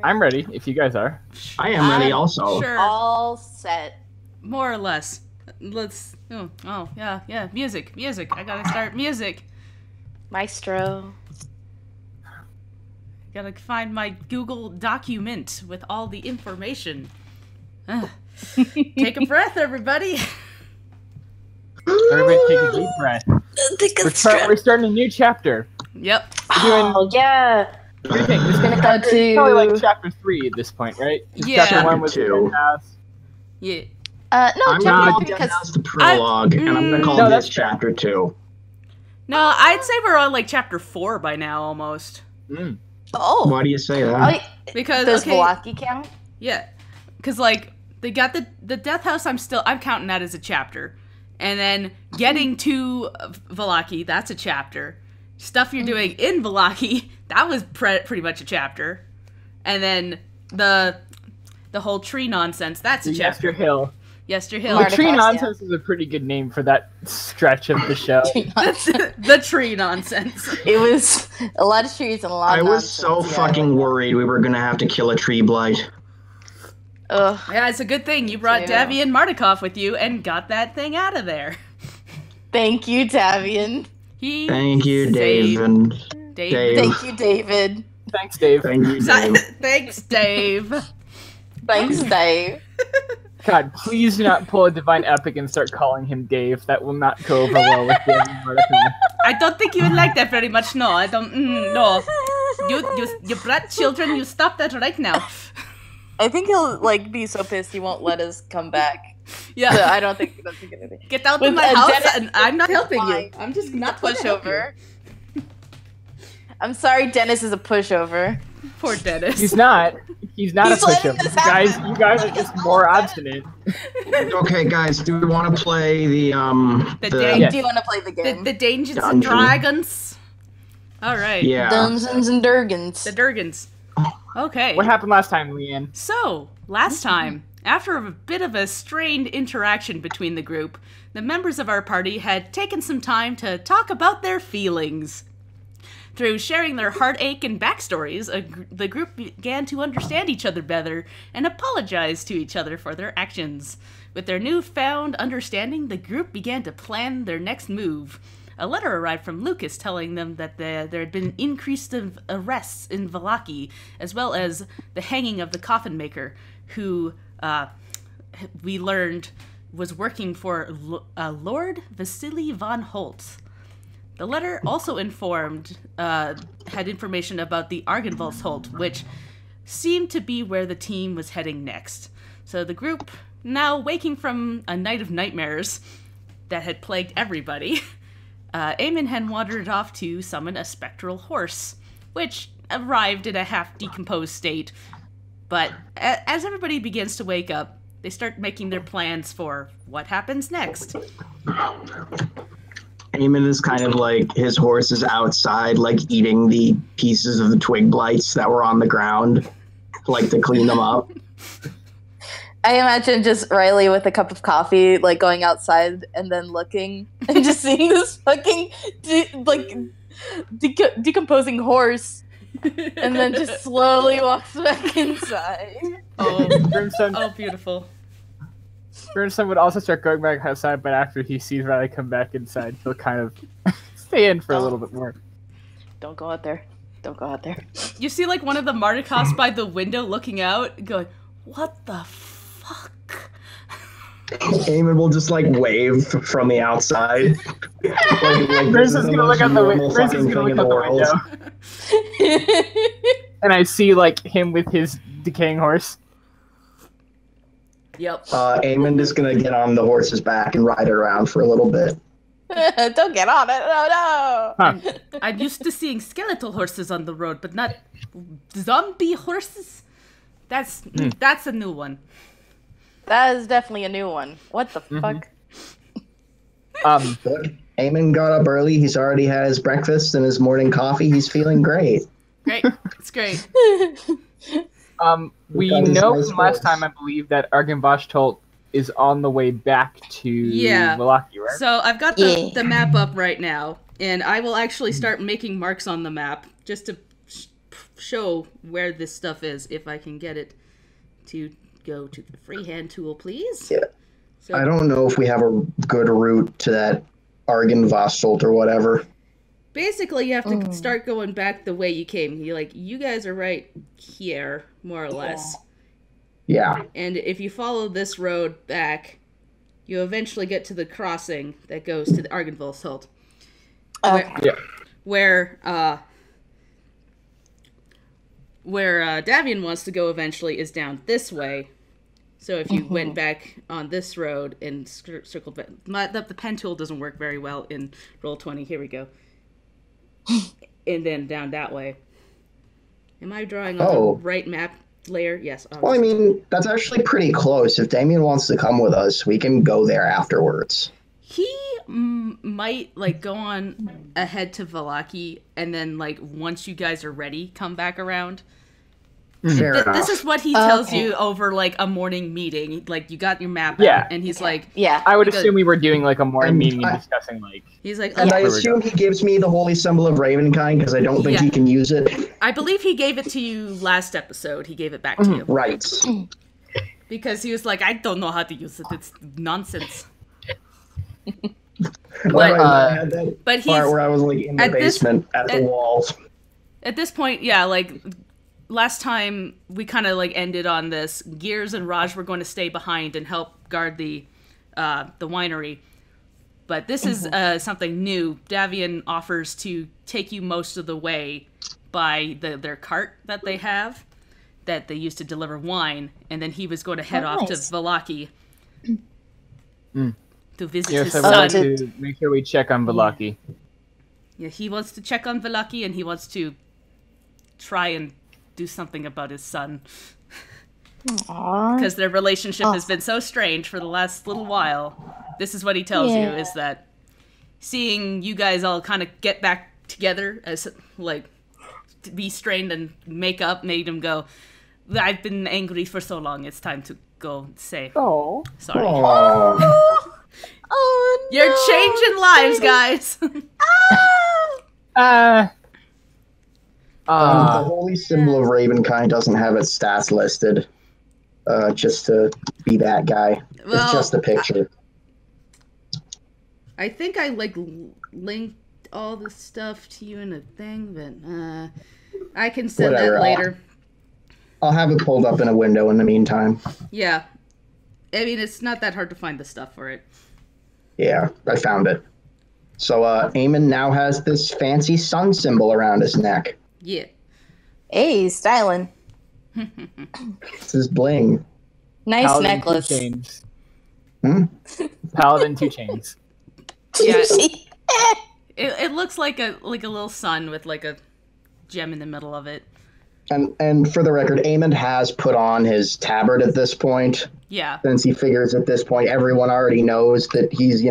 I'm ready, if you guys are. I am ready also. Sure. All set. More or less. Let's... Oh, yeah. Music. I gotta start music. Maestro. Gotta find my Google document with all the information. Take a breath, everybody. Everybody take a deep breath. We're starting a new chapter. Yep. Oh, yeah. What do you think? This is Gonna go to... probably like chapter 3 at this point, right? Yeah. Chapter 1 was Chapter the 2. house. Yeah. No, I'm chapter gonna two call because... Deadhouse the prologue, and I'm gonna call No, this that's fair. chapter 2. No, I'd say we're on like chapter 4 by now, almost. Oh. Why do you say that? Because Does okay, Velaki count? yeah, because like they got the Death House. I'm counting that as a chapter, and then getting to Velaki, that's a chapter. Stuff you're doing in Velaki, that was pretty much a chapter, and then the whole tree nonsense, that's a chapter. Yester Hill. Yester Hill. The Marta tree Costa. nonsense is a pretty good name for that stretch of the show. The tree nonsense. It was a lot of trees and a lot I of was so nonsense, yeah. fucking worried we were gonna have to kill a tree blight. Ugh. Yeah, it's a good thing you brought Yeah. Davy and Mardukov with you and got that thing out of there. Thank you, Tavian. Thank you, saved Dave. Dave. Thank you, David. Thanks, Dave. Thank you, Dave. Thanks, Dave. Thanks, Dave. God, please do not pull a divine epic and start calling him Dave. That will not go over well with Dave and Marta. I don't think you would like that very much. No, I don't. No, you brat children. You stop that right now. I think he'll be so pissed he won't let us come back. Yeah, So I don't think that's gonna be. get out of With my house, Dennis, and I'm not helping you. fine. I'm just not going to help you. Pushover. I'm sorry, Dennis is a pushover. Poor Dennis. He's not. He's not He's a letting pushover. this happen. You guys are just more obstinate. Okay, guys, do we want to play the day- Yes. Do you want to play the game? The Dungeons and Dungeon. Dragons. All right. Yeah. Dungeons and Durgans. The Durgans. Okay. What happened last time, Leanne? So, last time, after a bit of a strained interaction between the group, the members of our party had taken some time to talk about their feelings. Through sharing their heartache and backstories, the group began to understand each other better and apologize to each other for their actions. With their newfound understanding, the group began to plan their next move. A letter arrived from Lucas telling them that there had been increased of arrests in Velaki, as well as the hanging of the coffin maker, who we learned was working for Lord Vasily von Holtz. The letter also had information about the Argonvoltsholt, which seemed to be where the team was heading next. So the group, now waking from a night of nightmares that had plagued everybody, Eamon had wandered off to summon a spectral horse, which arrived in a half-decomposed state. But as everybody begins to wake up, they start making their plans for what happens next. Eamon is kind of like his horse is outside, like eating the pieces of the twig blights that were on the ground, like to clean them up. I imagine just Riley with a cup of coffee, going outside and then looking and just seeing this fucking decomposing horse, and then just slowly walks back inside. Oh, Brimstone, oh, beautiful. Brimstone would also start going back outside, but after he sees Riley come back inside, he'll kind of stay in for a little bit more. Don't go out there. Don't go out there. You see, one of the Mardikas by the window looking out, going, "What the fuck?" Eamon will just wave from the outside. Chris is gonna look out the window. And I see him with his decaying horse. Yep. Eamon is gonna get on the horse's back and ride it around for a little bit. Don't get on it. No. Huh. I'm used to seeing skeletal horses on the road, but not zombie horses. That's a new one. That is definitely a new one. What the fuck? Look, Eamon got up early. He's already had his breakfast and his morning coffee. He's feeling great. Great. It's great. We got this know nice from last horse. time, I believe, that Argonvoltsholt is on the way back to Velaki, right? So I've got the map up right now, and I will actually start making marks on the map just to show where this stuff is if I can get it to go to the freehand tool, please. Yeah. So, I don't know if we have a good route to that Argonvoltsholt or whatever. basically, you have to start going back the way you came. You guys are right here, more or less. Yeah. And if you follow this road back, you eventually get to the crossing that goes to the Argonvoltsholt. Okay. Where Davian wants to go eventually is down this way. So if you went back on this road and circled back... The pen tool doesn't work very well in Roll20. Here we go. And then down that way. Am I drawing on the right map layer? Yes. Obviously. Well, I mean, that's actually pretty close. If Damien wants to come with us, we can go there afterwards. He might, go on ahead to Valaki, and then, once you guys are ready, come back around. Fair enough. This is what he tells you over, a morning meeting. You got your map out, and he's like... Yeah. I would assume we were doing, a morning meeting and discussing, He's like... And I assume he gives me the holy symbol of Ravenkind, because I don't think he can use it. I believe he gave it to you last episode. He gave it back to you. Right. Because he was like, I don't know how to use it. It's nonsense. But he's... part where I was, in the basement, at the walls. At this point, last time we kind of ended on this. Gears and Raj were going to stay behind and help guard the winery, but this is something new. Davian offers to take you most of the way by their cart that they have that they use to deliver wine, and then he was going to head off to Valaki to visit his son. I would like to make sure we check on Valaki. Yeah, he wants to check on Valaki, and he wants to try and do something about his son. Because their relationship has been so strange for the last little while. This is what he tells you, is that seeing you guys all kind of get back together as, to be strained and make up made him go, I've been angry for so long, it's time to go say, oh, sorry. Oh, no. You're changing lives, guys. The holy symbol of Ravenkind doesn't have its stats listed. Just to be that guy. Well, it's just a picture. I think I linked all the stuff to you in a thing, but I can send that later. I'll have it pulled up in a window in the meantime. Yeah. I mean, it's not that hard to find the stuff for it. Yeah, I found it. So, Eamon now has this fancy sun symbol around his neck. Yeah. Hey, styling. It's his bling. Nice Paladin necklace. 2 chains. Paladin 2 chains. Yeah. It looks like a little sun with a gem in the middle of it. And for the record, Eamon has put on his tabard at this point. Yeah. Since he figures at this point everyone already knows that he's,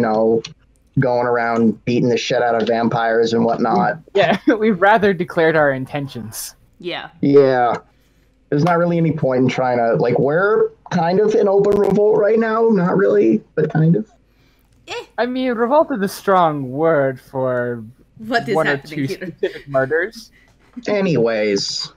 going around beating the shit out of vampires and whatnot. Yeah, we've rather declared our intentions. Yeah. Yeah. There's not really any point in trying to, we're kind of in open revolt right now. Not really, but kind of. I mean, revolt is a strong word for what is one or happening two here? specific murders. Anyways.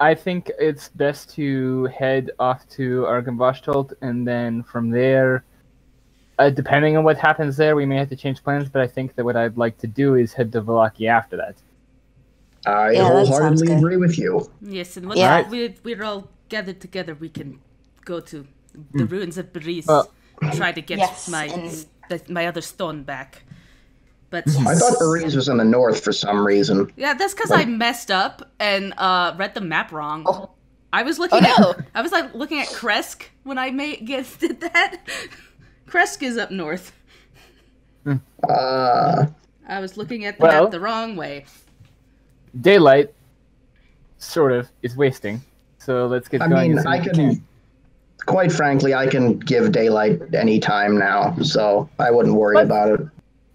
I think it's best to head off to Argonvoltsholt, and then from there, depending on what happens there, we may have to change plans, but I think that what I'd like to do is head to Valaki after that. I wholeheartedly agree with you. Yes, and once we're all gathered together, we can go to the ruins of Baris, try to get my other stone back. But I thought Baris was in the north for some reason. Yeah, that's because I messed up and read the map wrong. Oh. I was looking at looking at Kresk when I did that. Kresk is up north. I was looking at the map the wrong way. Daylight, sort of, is wasting. So let's get going. Quite frankly, I can give daylight any time now, so I wouldn't worry about it.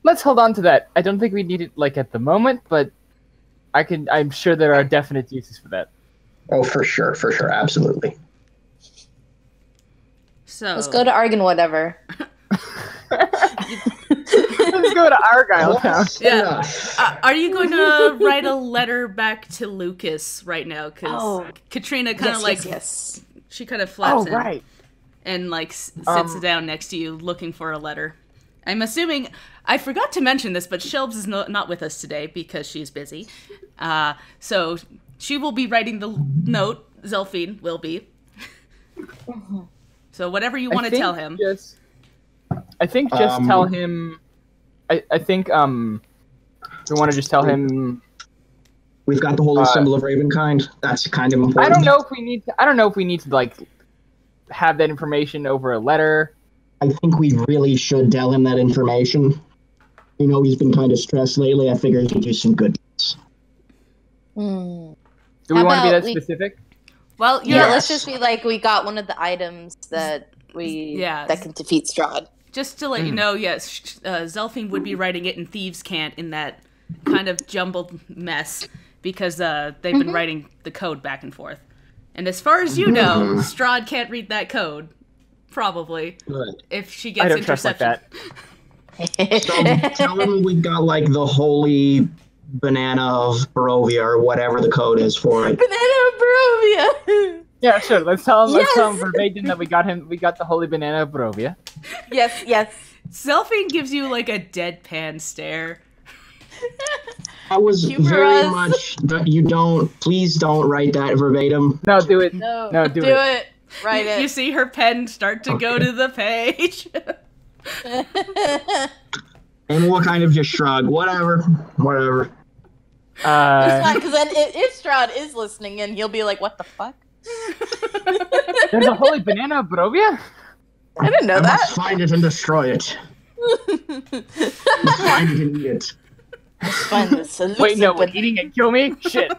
Let's hold on to that. I don't think we need it at the moment, but I'm sure there are definite uses for that. Oh, for sure, absolutely. So let's go to Argon whatever. Let's go to Argyle Town. Yeah. Are you going to write a letter back to Lucas right now? Because Katrina kind of yes. She kind of flaps in right. and like sits down next to you looking for a letter. I'm assuming, I forgot to mention this, but Shelbs is not with us today because she's busy. So she will be writing the note. Zelphine will be. So whatever you want to tell him. I think just tell him. I think we want to just tell him. We've got the holy symbol of Ravenkind. That's kind of important. I don't know if we need to. I don't know if we need to like have that information over a letter. I think we really should tell him that information. You know, he's been kind of stressed lately. I figured he'd do some good. Do we want to be that specific? Well, yeah. Let's just be like, we got one of the items that that can defeat Strahd. Just to let you know, yes, Zelphine would be writing it in Thieves' Cant in that kind of jumbled mess because they've been writing the code back and forth. And as far as you know, Strahd can't read that code, probably, if she gets interception. I don't trust like that. So tell him we got like the holy banana of Barovia or whatever the code is for it. Banana of Barovia! Yeah, sure. Let's tell him verbatim that we got the holy banana of Barovia. Yes. Zelphine gives you like a deadpan stare. I was very much that please don't write that verbatim. No, do it. No, do it. Write it. You see her pen start to go to the page. And we'll kind of just shrug. Whatever. It's fine, because then if Strahd is listening in, he'll be like, what the fuck? There's a holy banana of Barovia? I didn't know that. Must find it and destroy it. Find it and eat it. Find this Wait, no, would eating it kill me? Shit.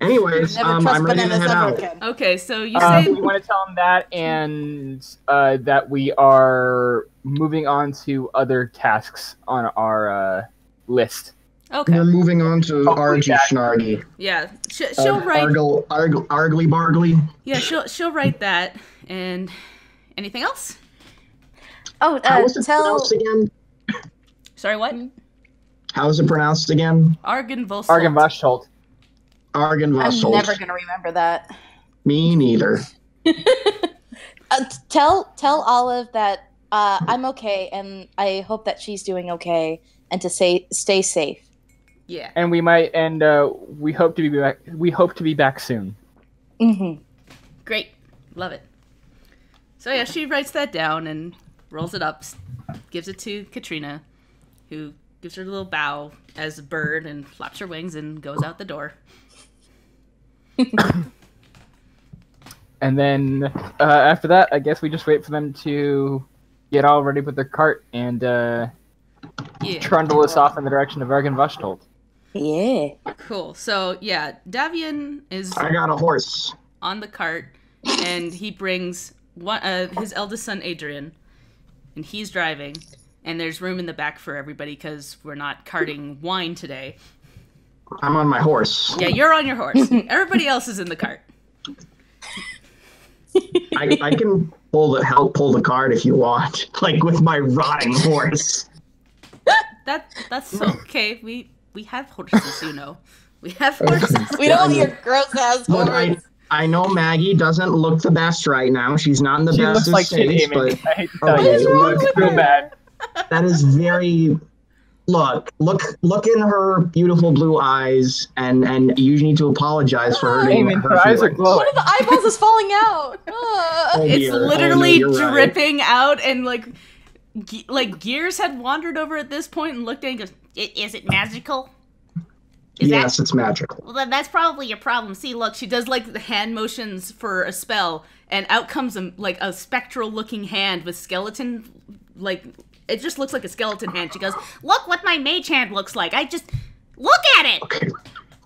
Anyways, I'm ready to head out. Again. Okay, so you say... we want to tell him that and that we are moving on to other tasks on our list. Okay. We're moving on to Argy Schnargy. Yeah, she'll write... Argly Bargly. Yeah, she'll write that. And anything else? Oh, how was it pronounced again? Sorry, what? How is it pronounced again? Argonvoltsholt. Argonvoltsholt. I'm never gonna remember that. Me neither. Tell Olive that I'm okay, and I hope that she's doing okay, and to stay safe. Yeah. And we hope to be back. We hope to be back soon. Great, love it. So yeah, she writes that down and rolls it up, gives it to Katrina, who gives her a little bow as a bird and flaps her wings and goes out the door. And then after that, I guess we just wait for them to get all ready with their cart and trundle us off in the direction of Argonvoltsholt. Yeah. Cool. So yeah, Davian is. I got a horse on the cart, and he brings his eldest son Adrian, and he's driving. And there's room in the back for everybody because we're not carting wine today. I'm on my horse. Yeah, you're on your horse. Everybody else is in the cart. I can help pull the cart if you want, like with my rotting horse. That's okay. We have horses, you know. We have horses. We don't want your gross ass horse. I know Maggie doesn't look the best right now. She's not in the best of states, but I hate to tell you, she looks real bad. That is very. Look in her beautiful blue eyes, and you need to apologize for hurting her eyes are glowing. One of the eyeballs is falling out. It's literally dripping out, and like Gears had wandered over at this point and looked at it and goes, "Is it magical?" Yes, it's magical. Well, then that's probably your problem. See, look, she does like the hand motions for a spell, and out comes a spectral-looking hand with skeleton, like. It just looks like a skeleton hand. She goes, "Look what my mage hand looks like. I just look at it. Okay. It's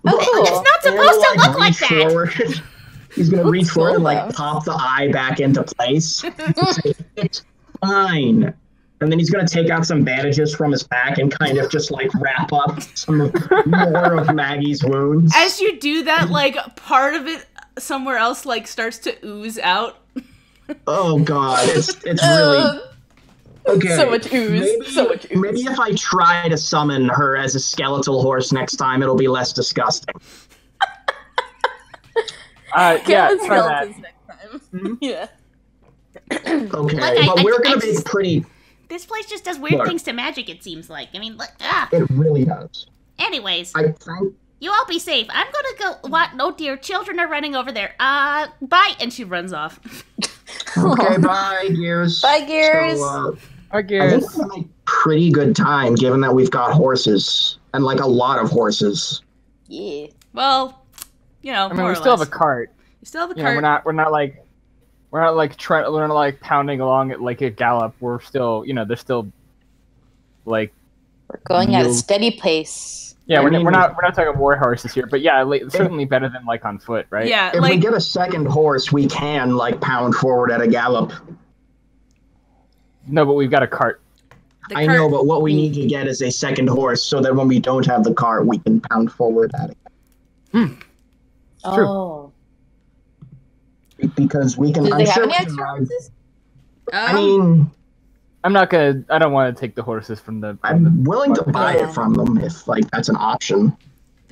not supposed to look like that." He's gonna reach forward and like pop the eye back into place. It's fine. And then he's gonna take out some bandages from his back and kind of just like wrap up some more of Maggie's wounds. As you do that, like part of it somewhere else like starts to ooze out. Oh god, it's really. Okay. So much ooze. So much ooze. Maybe if I try to summon her as a skeletal horse next time, it'll be less disgusting. Yeah, Kill the try that. skeletons next time. Mm-hmm. Yeah. Okay, but we're gonna be pretty. This place just does weird Look. things to magic, it seems like. I mean, look. Ah. It really does. Anyways, I think. you all be safe. I'm gonna go. What? Oh dear, children are running over there. Bye. And she runs off. Okay, bye, Gears. Bye, Gears. So, I I guess. think we're gonna make pretty good time, given that we've got horses and like a lot of horses. Yeah. Well, you know, I mean, more we or still have less. a cart. You still have a You know, cart. we're not like pounding along at like a gallop. We're still, you know, there's still like We're going at a You- steady pace. yeah, I we're mean- not talking war horses here, but yeah, like, certainly better than like on foot, right? Yeah, If we like get a second horse, we can like pound forward at a gallop. No, but we've got a cart. the I cart. know, but what we need to get is a second horse, so that when we don't have the cart, we can pound forward at it. True. Oh. Because we can. Do I'm they have sure any we can extra ride- horses? I mean, I don't want to take the horses from the. I'm willing to buy Yeah. it from them if like that's an option.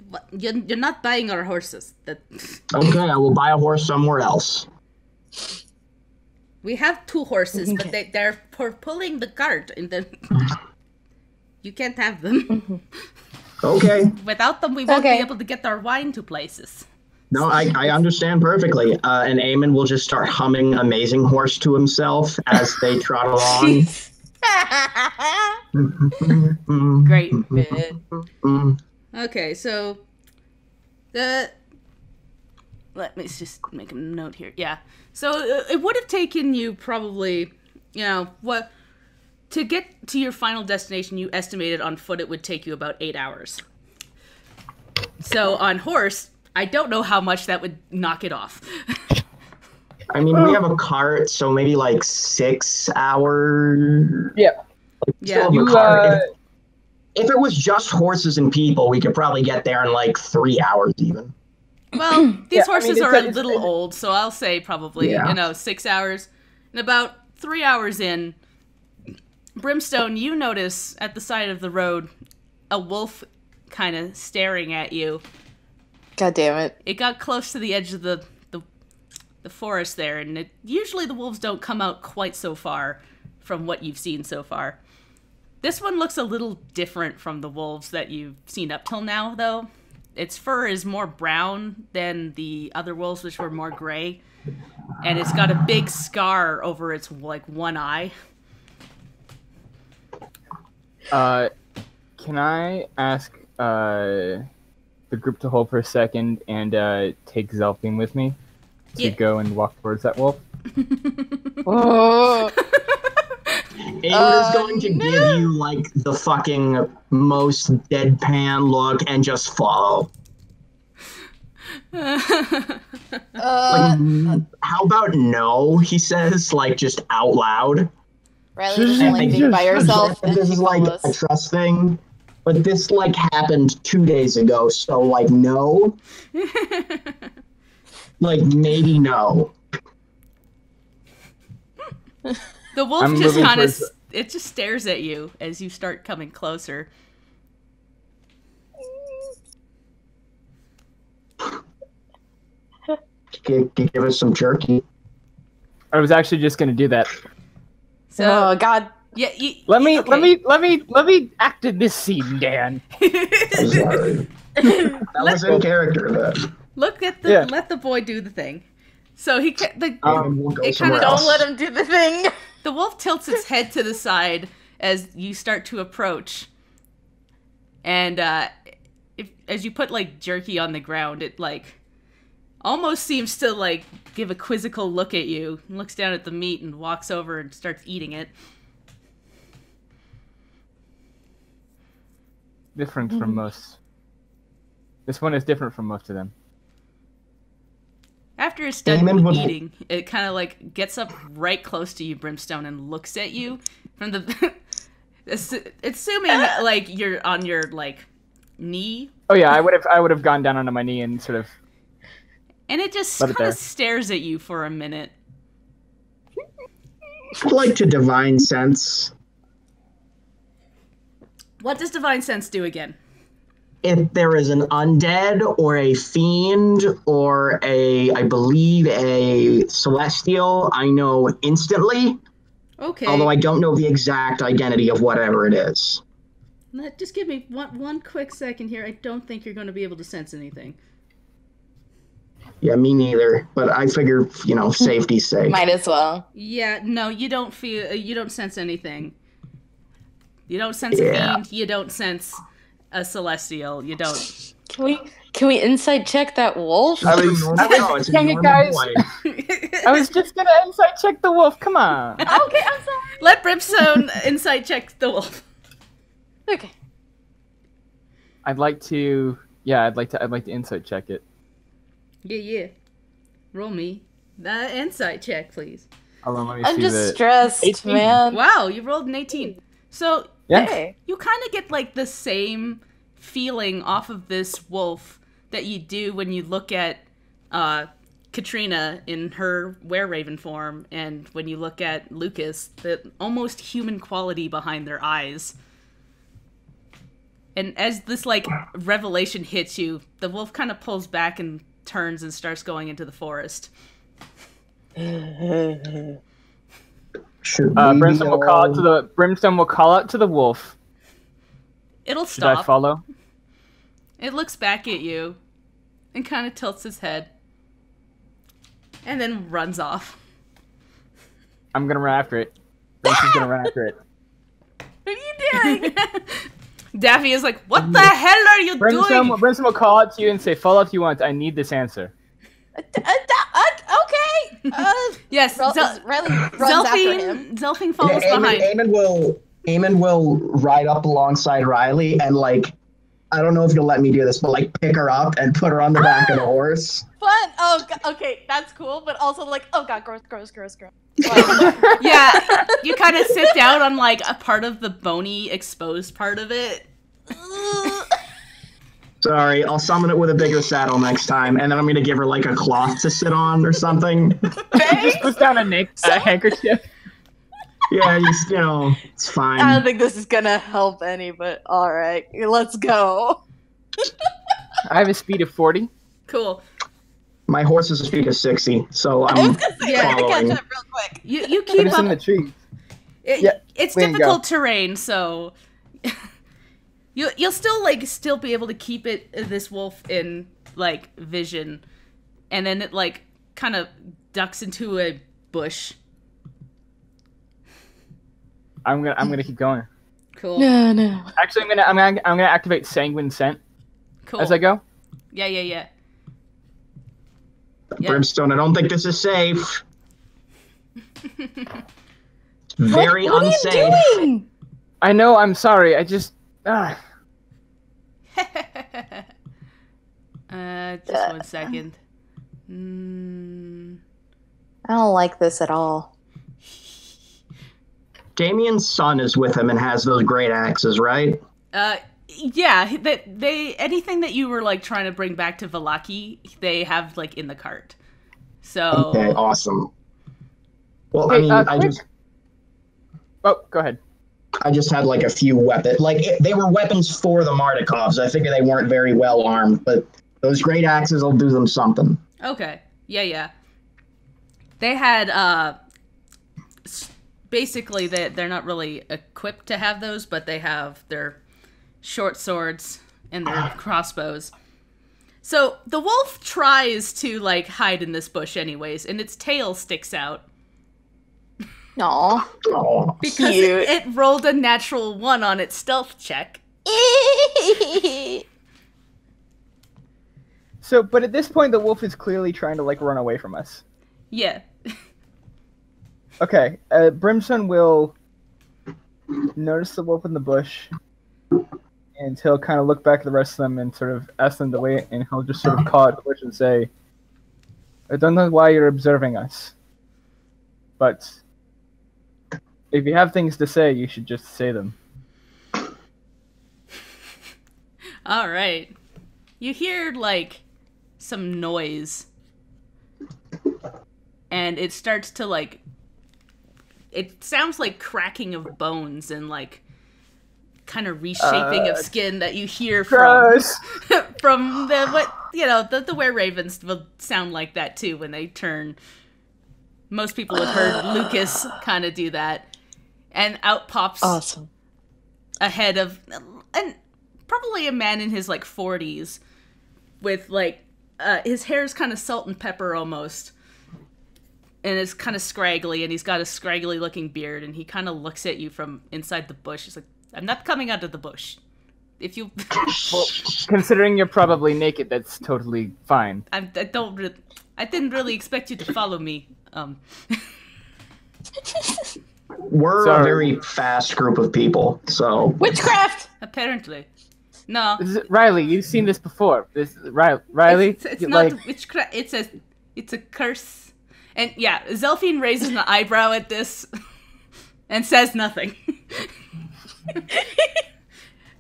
What? You're not buying our horses. That Okay, I will buy a horse somewhere else. we have 2 horses, but they're pulling the cart, and then you can't have them. Okay. Without them, we won't Okay. be able to get our wine to places. No, I understand perfectly. And Eamon will just start humming Amazing Horse to himself as they trot along. Great. Mm. Okay, so let me just make a note here. Yeah. So it would have taken you probably, you know, what to get to your final destination. You estimated on foot it would take you about 8 hours. So on horse, I don't know how much that would knock it off. I mean, we have a cart, so maybe like 6 hours. Yeah. Yeah. Still have a You, cart. If it was just horses and people, we could probably get there in like 3 hours even. Well, these Yeah, I mean, horses it's- are a it's- little old, so I'll say probably, Yeah. 6 hours. And about 3 hours in, Brimstone, you notice at the side of the road a wolf kind of staring at you. God damn it. It got close to the edge of the forest there, and usually the wolves don't come out quite so far from what you've seen so far. This one looks a little different from the wolves that you've seen up till now, though. Its fur is more brown than the other wolves, which were more gray. And it's got a big scar over its, like, one eye. Can I ask the group to hold for a second and take Zelfine with me to Yeah. go and walk towards that wolf? Oh. Eamon is going to give you like the fucking most deadpan look and just follow. How about no? He says, like just out loud. Riley doesn't like being by herself. And This she is like follows. a trust thing, but this like happened 2 days ago, so like no, like maybe no. The wolf I'm just moving kind of, towards it just stares at you as you start coming closer. Give us some jerky. I was actually just gonna do that. So, Oh God. yeah, Let me okay. act in this scene, Dan. I'm sorry. That was in character. Then. Look at the, Yeah. let the boy do the thing. So we'll go somewhere it kinda- else. Don't let him do the thing. The wolf tilts its head to the side as you start to approach. And as you put like jerky on the ground, it like almost seems to like give a quizzical look at you, and looks down at the meat and walks over and starts eating it. Different from most. This one is different from most of them. After it's done Eamon would- eating, it kind of like gets up right close to you, Brimstone, and looks at you from the. Assuming like you're on your like knee, Oh yeah, I would have gone down onto my knee and sort of. and it just Let it kind there. of stares at you for a minute. I'd like to divine sense What does Divine Sense do again? If there is an undead or a fiend or I believe, a celestial, I know instantly. Okay. Although I don't know the exact identity of whatever it is. Just give me one quick second here. I don't think you're going to be able to sense anything. Yeah, me neither. But I figure, safety's sake. Might as well. Yeah, no, you don't sense anything. You don't sense a fiend. You don't sense a celestial. You don't. Can we insight check that wolf? Dang it, guys. I was just gonna insight check the wolf. Come on. Okay, I'm sorry. Let Brimstone insight check the wolf. Okay. I'd like to insight check it. Yeah. Roll me the insight check, please. Hold on, let me I'm see just the stressed, 18. man. Wow, you rolled an 18. So Yeah. Hey. you kind of get like the same feeling off of this wolf that you do when you look at Katrina in her were-raven form, and when you look at Lucas, the almost human quality behind their eyes. And as this like revelation hits you, the wolf kind of pulls back and turns and starts going into the forest. Brimstone will call out to the wolf. It'll Should I stop. follow? It looks back at you and kind of tilts its head and then runs off. I'm gonna run after it. Brimstone's gonna run after it. What are you doing? Daffy is like, what the hell are you doing? Brimstone will call out to you and say, follow if you want. I need this answer. Okay. Yes, Riley runs after him. Zelfing follows behind. Eamon will ride up alongside Riley and, like, I don't know if you'll let me do this, but, like, pick her up and put her on the back of the horse. Fun. Oh, okay, that's cool, but also like, oh god, gross. Yeah, you kind of sit down on like a part of the bony, exposed part of it. Sorry, I'll summon it with a bigger saddle next time, and then I'm gonna give her like a cloth to sit on or something. Just puts down a handkerchief. Yeah, just, it's fine. I don't think this is gonna help any, but alright, let's go. I have a speed of 40. Cool. My horse is a speed of 60, so I I'm was gonna say, I following. catch up real quick. You But keep it's in the up. trees. It's we can difficult go. terrain, so you'll still be able to keep this wolf in like vision, and then it like kind of ducks into a bush. I'm gonna keep going. Cool. No. Actually, I'm gonna activate Sanguine Scent Cool. as I go. Yeah. Brimstone, I don't think this is safe. It's very unsafe. What are you doing? I know. I'm sorry. I just. Just 1 second. I don't like this at all. Damien's son is with him and has those great axes, right? Yeah, they anything that you were like trying to bring back to Valaki, they have like in the cart. So Okay, awesome. Well, Hey, I quick- Oh, go ahead. just had like a few weapons. Like, they were weapons for the Mardikovs. I figure they weren't very well armed, but those great axes will do them something. Okay. Yeah. They had basically they're not really equipped to have those, but they have their short swords and their crossbows. So the wolf tries to like hide in this bush anyways, and its tail sticks out Aw. Oh, because Cute. it rolled a natural 1 on its stealth check. So, but at this point, the wolf is clearly trying to like run away from us. Yeah. Okay, Brimstone will notice the wolf in the bush, and he'll kind of look back at the rest of them and sort of ask them to wait, and he'll just sort of call out the bush and say, I don't know why you're observing us, but if you have things to say, you should just say them. All right. You hear like some noise, and it starts to like. It sounds like cracking of bones and like kind of reshaping of skin that you hear Gross. from the were ravens will sound like that too when they turn. Most people have heard Lucas kind of do that, and out pops Awesome. a head of probably a man in his like 40s with like his hair's kind of salt and pepper almost. And it's kind of scraggly, and he's got a scraggly looking beard, and he kind of looks at you from inside the bush. He's like, I'm not coming out of the bush. If you... Well, considering you're probably naked, that's totally fine. I didn't really expect you to follow me. We're a very fast group of people, so... Witchcraft! Apparently. No. Riley, you've seen this before. Riley? It's not witchcraft. It's a curse. And yeah, Zelphine raises an eyebrow at this and says nothing.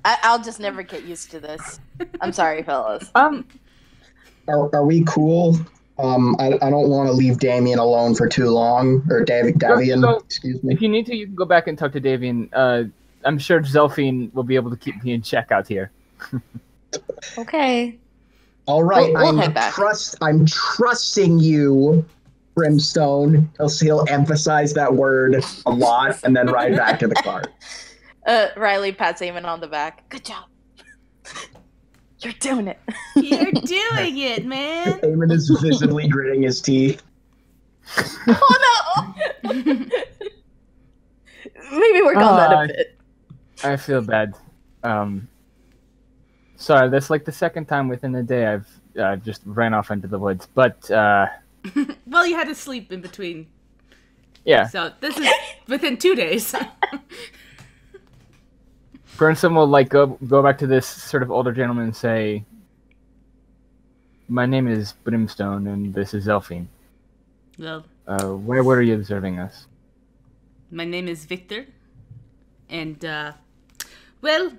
I'll just never get used to this. I'm sorry, fellas. Are we cool? I don't want to leave Damien alone for too long, or Davian, So, excuse me. If you need to, you can go back and talk to Davian. I'm sure Zelphine will be able to keep me in check out here. Okay. All right, We'll head back. I'm trusting you, Brimstone. He'll emphasize that word a lot, and then ride back to the car. Riley pats Eamon on the back. Good job. You're doing it. You're doing it, man. Eamon is visibly gritting his teeth. Oh no! Maybe work on that a bit. I feel bad. Sorry, that's like the second time within the day I've just ran off into the woods. But Well, you had to sleep in between. yeah, So this is within 2 days. Burnson will like go back to this sort of older gentleman and say, "My name is Brimstone, and this is Zelphine. Well, Where were you observing us?" my name is Victor. And, well,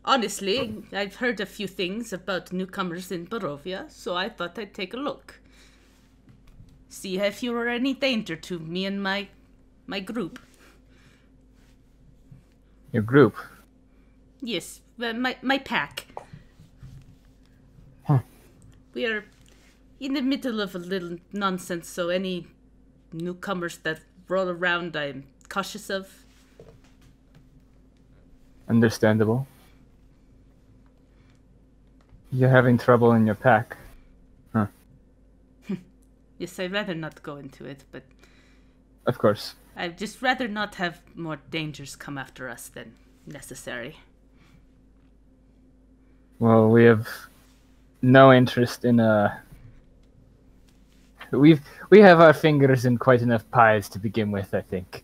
honestly, I've heard a few things about newcomers in Barovia, so I thought I'd take a look. See if you were any danger to me and my group. Your group. Yes, well, my pack. Huh. We are in the middle of a little nonsense, so any newcomers that roll around I'm cautious of. Understandable. You're having trouble in your pack. Huh. Yes, I'd rather not go into it, but Of course. I'd just rather not have more dangers come after us than necessary. Well, we have no interest in we have our fingers in quite enough pies to begin with, I think.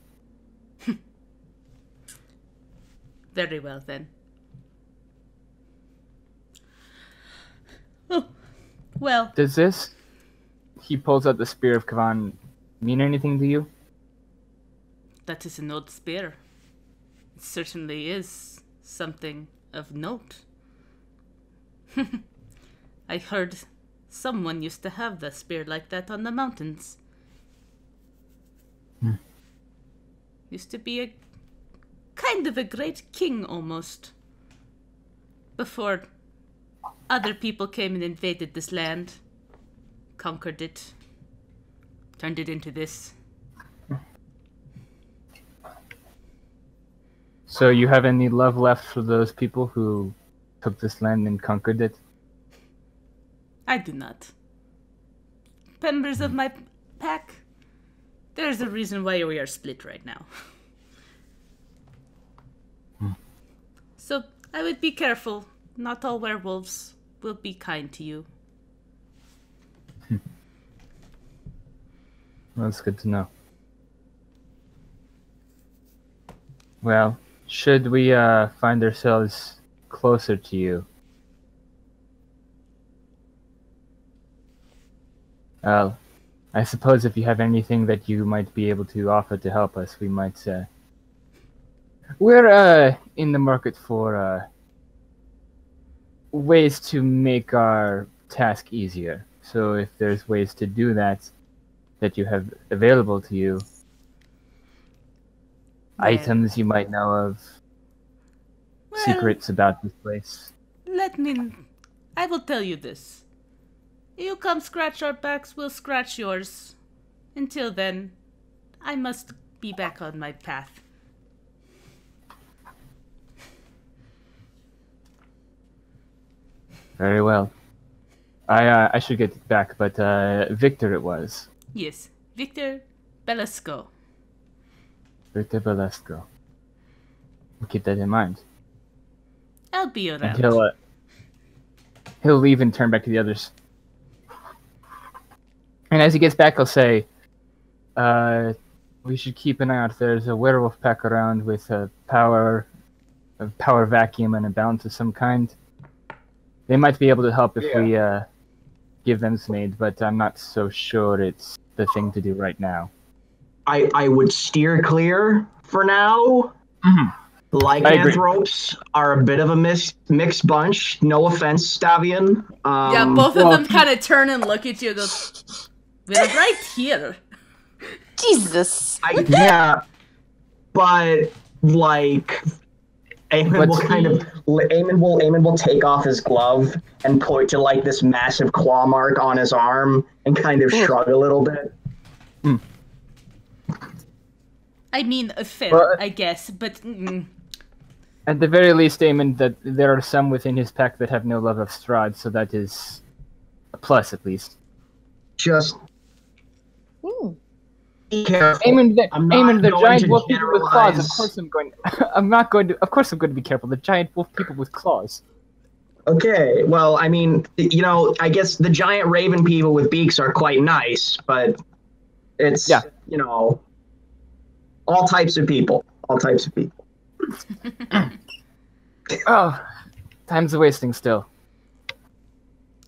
Very well, then. Oh, well, Does this, he pulls out the Spear of Kavan, mean anything to you? that is an old spear. It certainly is something of note. I heard someone used to have the spear like that on the mountains. Used to be a kind of a great king, almost. Before other people came and invaded this land, conquered it, turned it into this. So you have any love left for those people who took this land and conquered it? I do not. Members of my pack, there's a reason why we are split right now. So I would be careful. Not all werewolves will be kind to you. That's good to know. Well, should we find ourselves closer to you? Well, I suppose if you have anything that you might be able to offer to help us, we might. We're in the market for ways to make our task easier. So if there's ways to do that you have available to you, Yeah. items you might know of. secrets about this place. I will tell you this. You come scratch our backs, we'll scratch yours. Until then, I must be back on my path. Very well. I should get back, but Victor it was. Yes, Victor Belasco. Victor Belasco. We'll keep that in mind. I'll be around. And he'll leave and turn back to the others. And as he gets back, he'll say, we should keep an eye out. There's a werewolf pack around with a power vacuum and a balance of some kind. They might be able to help if we give them some aid, but I'm not so sure it's the thing to do right now. I would steer clear for now. Mm-hmm. Lycanthropes are a bit of a mixed bunch. No offense, Stavian. Yeah, both of them kind of turn and look at you and go, we're right here. Jesus. Yeah, but like, Eamon will take off his glove and point to like this massive claw mark on his arm and kind of shrug a little bit. Mm. I mean, fair, I guess, but... At the very least, Eamon, that there are some within his pack that have no love of Strahd, so that is a plus, at least. Just be careful. Eamon, the giant wolf people with claws. generalize. Of course, I'm going. I'm not going to. Of course, I'm going to be careful. The giant wolf people with claws. Okay, well, I mean, I guess the giant raven people with beaks are quite nice, but it's, all types of people. All types of people. Oh, time's wasting still.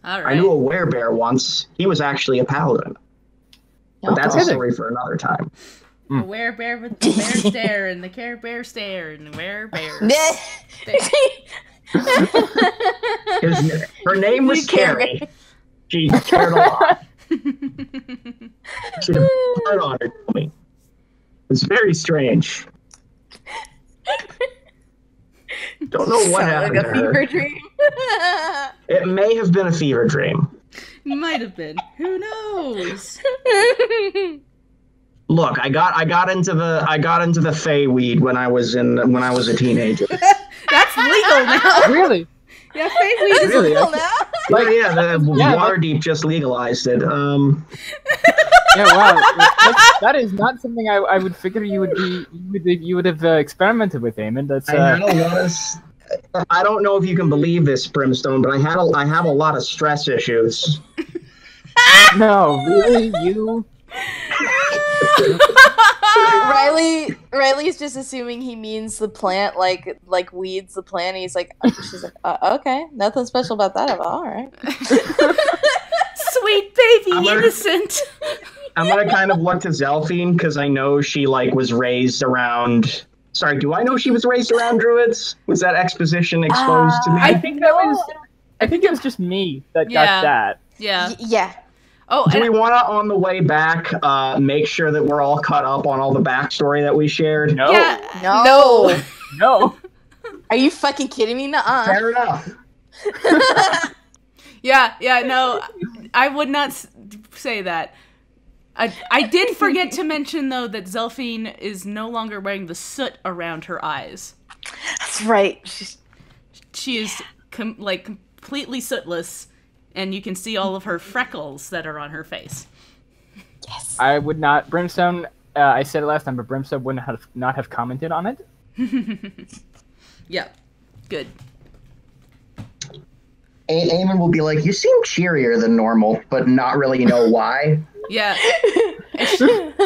All right. I knew a werebear once. He was actually a paladin. But that's a story for another time. The werebear with the bear stare, and the Care Bear stare, and the werebear. Her name was Carrie. She cared a lot. She had a bird on her tummy. It was very strange. Don't know what happened like to a her. fever dream. It may have been a fever dream. Might have been. Who knows? Look, I got into the Fey weed when I was a teenager. That's legal now. Really? Yeah, Fey weed is Really? legal now. Waterdeep just legalized it. Yeah, wow. That is not something I would figure you would have experimented with, Eamon. That's. I don't know if you can believe this, Brimstone, but I have a lot of stress issues. No, really, you. Riley's just assuming he means the plant, like weeds the plant. She's like, okay, nothing special about that at all. All right. Sweet baby, innocent. I'm gonna kind of look to Zelphine because I know she was raised around. Sorry, do I know she was raised around druids? Was that exposition exposed to me? I think it was just me that got that. Yeah. Yeah. Oh, do we want to, on the way back, make sure that we're all caught up on all the backstory that we shared? No. Yeah, No. No. Are you fucking kidding me? Nuh-uh. Fair enough. Yeah, no, I would not say that. I did forget to mention, though, that Zelphine is no longer wearing the soot around her eyes. That's right. She is completely sootless, and you can see all of her freckles that are on her face. Yes. I would not. Brimstone, I said it last time, but Brimstone would not have commented on it. Yeah, good. Eamon will be like, you seem cheerier than normal, but not really know why. Yeah.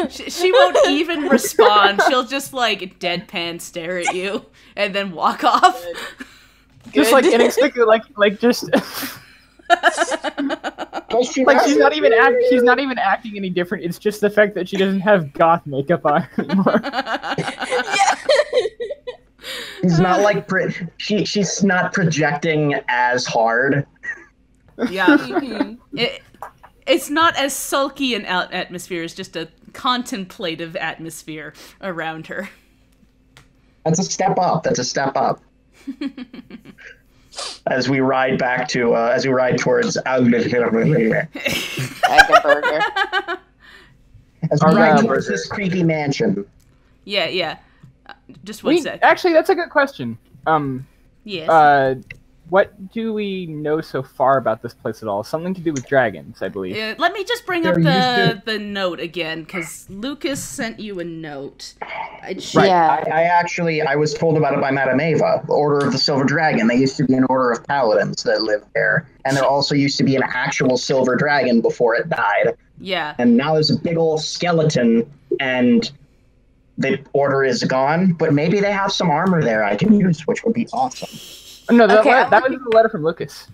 She won't even respond. She'll just deadpan stare at you and then walk off. Just inexplicably, just she's not even acting any different. It's just the fact that she doesn't have goth makeup on anymore. She's not she's not projecting as hard. Yeah. It's not as sulky an atmosphere. It's just a contemplative atmosphere around her. That's a step up. As we ride back to, as we ride towards Eggaburger. as we ride towards this creepy mansion. Yeah. Just one sec. Actually, that's a good question. Yes. What do we know so far about this place at all? Something to do with dragons, I believe. Let me just bring up the note again, because Lucas sent you a note. Yeah. I was told about it by Madame Ava, the Order of the Silver Dragon. They used to be an order of paladins that lived there. And there also used to be an actual silver dragon before it died. Yeah. And now there's a big old skeleton, and the order is gone. But maybe they have some armor there I can use, which would be awesome. No, that was the letter from Lucas.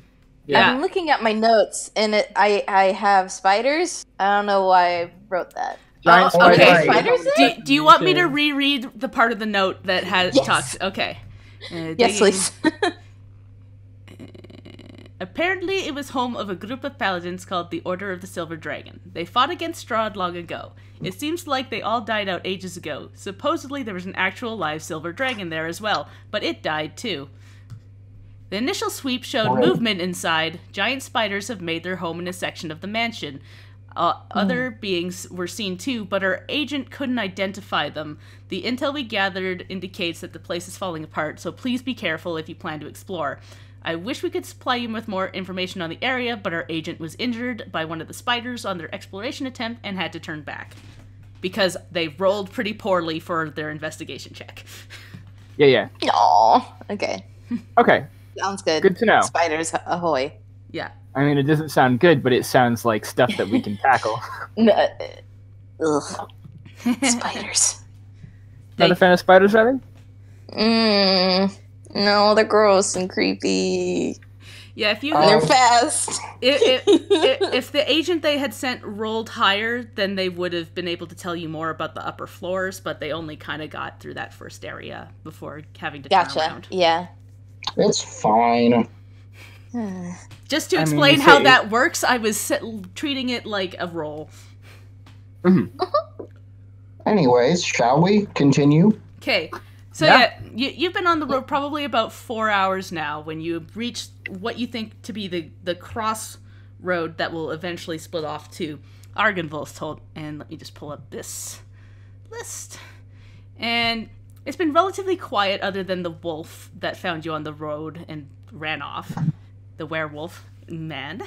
Yeah. I'm looking at my notes, and I have spiders. I don't know why I wrote that. Giant okay. Spiders? Do you want me to reread the part of the note that has talks? Okay. Yes, please. Apparently, it was home of a group of paladins called the Order of the Silver Dragon. They fought against Strahd long ago. It seems like they all died out ages ago. Supposedly, there was an actual live silver dragon there as well, but it died too. The initial sweep showed movement inside. Giant spiders have made their home in a section of the mansion. Other beings were seen too, but our agent couldn't identify them. The intel we gathered indicates that the place is falling apart, so please be careful if you plan to explore. I wish we could supply you with more information on the area, but our agent was injured by one of the spiders on their exploration attempt and had to turn back. Because they rolled pretty poorly for their investigation check. Yeah. Aw, okay. Okay. Sounds good. Good to know. Spiders ahoy. Yeah. I mean, it doesn't sound good, but it sounds like stuff that we can tackle. Ugh. Spiders. Not a fan of spiders, Riley? No, they're gross and creepy. Yeah, if you they're fast. if the agent they had sent rolled higher, then they would have been able to tell you more about the upper floors, but they only kind of got through that first area before having to turn around. Yeah. It's fine. Just to explain how that works, I was treating it like a roll. Mm-hmm. Anyways, shall we continue? Okay. So you've been on the road probably about 4 hours now when you reached what you think to be the crossroad that will eventually split off to Argonvoltsholt. And let me just pull up this list. And it's been relatively quiet other than the wolf that found you on the road and ran off. The werewolf man.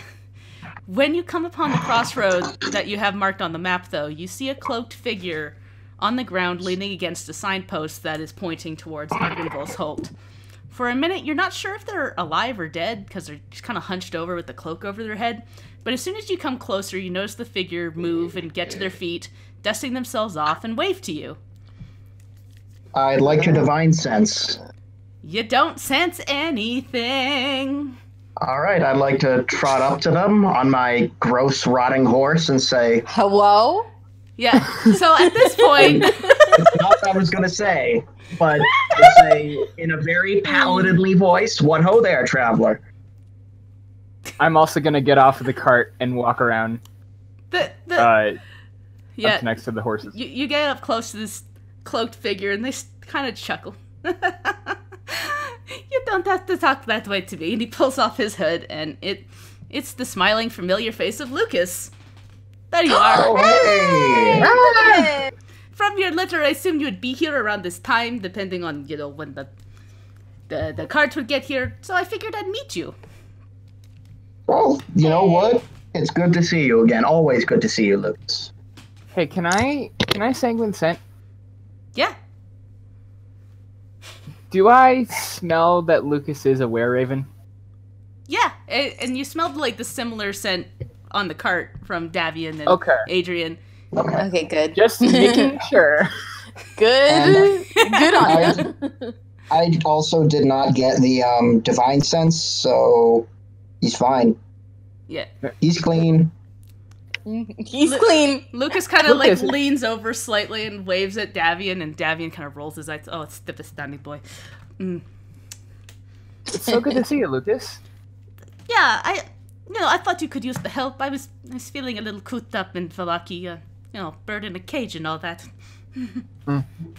When you come upon the crossroad that you have marked on the map, though, you see a cloaked figure on the ground leaning against a signpost that is pointing towards Argonvoltsholt. For a minute, you're not sure if they're alive or dead, because they're just kind of hunched over with the cloak over their head. But as soon as you come closer, you notice the figure move and get to their feet, dusting themselves off and wave to you. I'd like to divine sense. You don't sense anything. All right, I'd like to trot up to them on my gross, rotting horse and say, "Hello?" Yeah, so at this point... It's not what I was going to say, but to say in a very paladinly voice, "What ho there, traveler." I'm also going to get off of the cart and walk around up next to the horses. You get up close to this cloaked figure, and they kind of chuckle. You don't have to talk that way to me. And he pulls off his hood, and it's the smiling, familiar face of Lucas. There you are. Oh, hey! From your letter, I assumed you would be here around this time, depending on, when the carts would get here. So I figured I'd meet you. Well, you know what? It's good to see you again. Always good to see you, Lucas. Hey, can I sanguine scent? Yeah. Do I smell that Lucas is a were-raven? Yeah, and you smelled like the similar scent on the cart from Davian and Adrian. Okay, good. Just making sure. Good. Good on you. I also did not get the divine sense, so he's fine. Yeah. He's clean. He's clean. Lucas kind of leans over slightly and waves at Davian, and Davian kind of rolls his eyes. Oh, it's the Standing Boy. It's so good to see you, Lucas. Yeah, I thought you could use the help. I was feeling a little cooped up in bird in a cage and all that.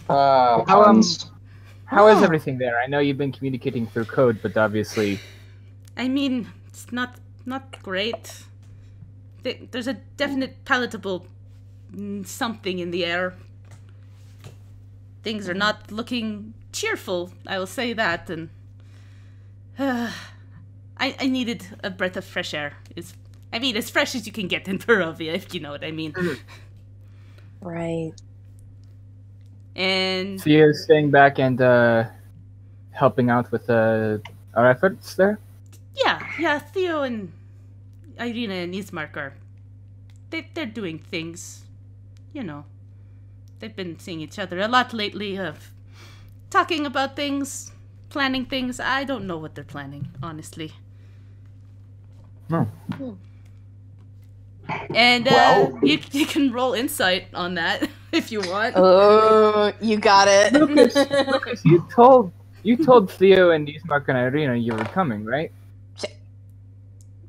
How How is everything there? I know you've been communicating through code, but obviously... I mean, it's not great. There's a definite palatable something in the air. Things are not looking cheerful, I will say that, and... I needed a breath of fresh air. I mean, as fresh as you can get in Barovia, if you know what I mean. Right. And... So you're staying back and helping out with our efforts there? Yeah, Theo and Irina and Ismark are... They're doing things, you know. They've been seeing each other a lot lately, of talking about things, planning things. I don't know what they're planning, honestly. No. And Well- you can roll insight on that if you want. Oh, you got it. Lucas, you told Theo and Ismark and Irina you were coming, right?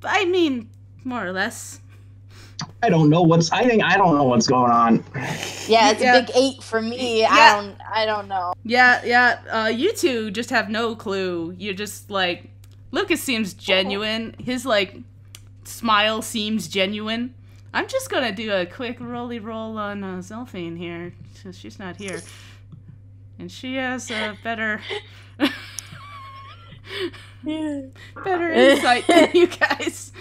I mean, more or less. I don't know what's going on. Yeah, it's Yeah. a big 8 for me. Yeah. I don't know. Yeah. You two just have no clue. You're just like, Lucas seems genuine. His like smile seems genuine. I'm just gonna do a quick roll on Zelphine here, since she's not here, and she has a better insight than you guys.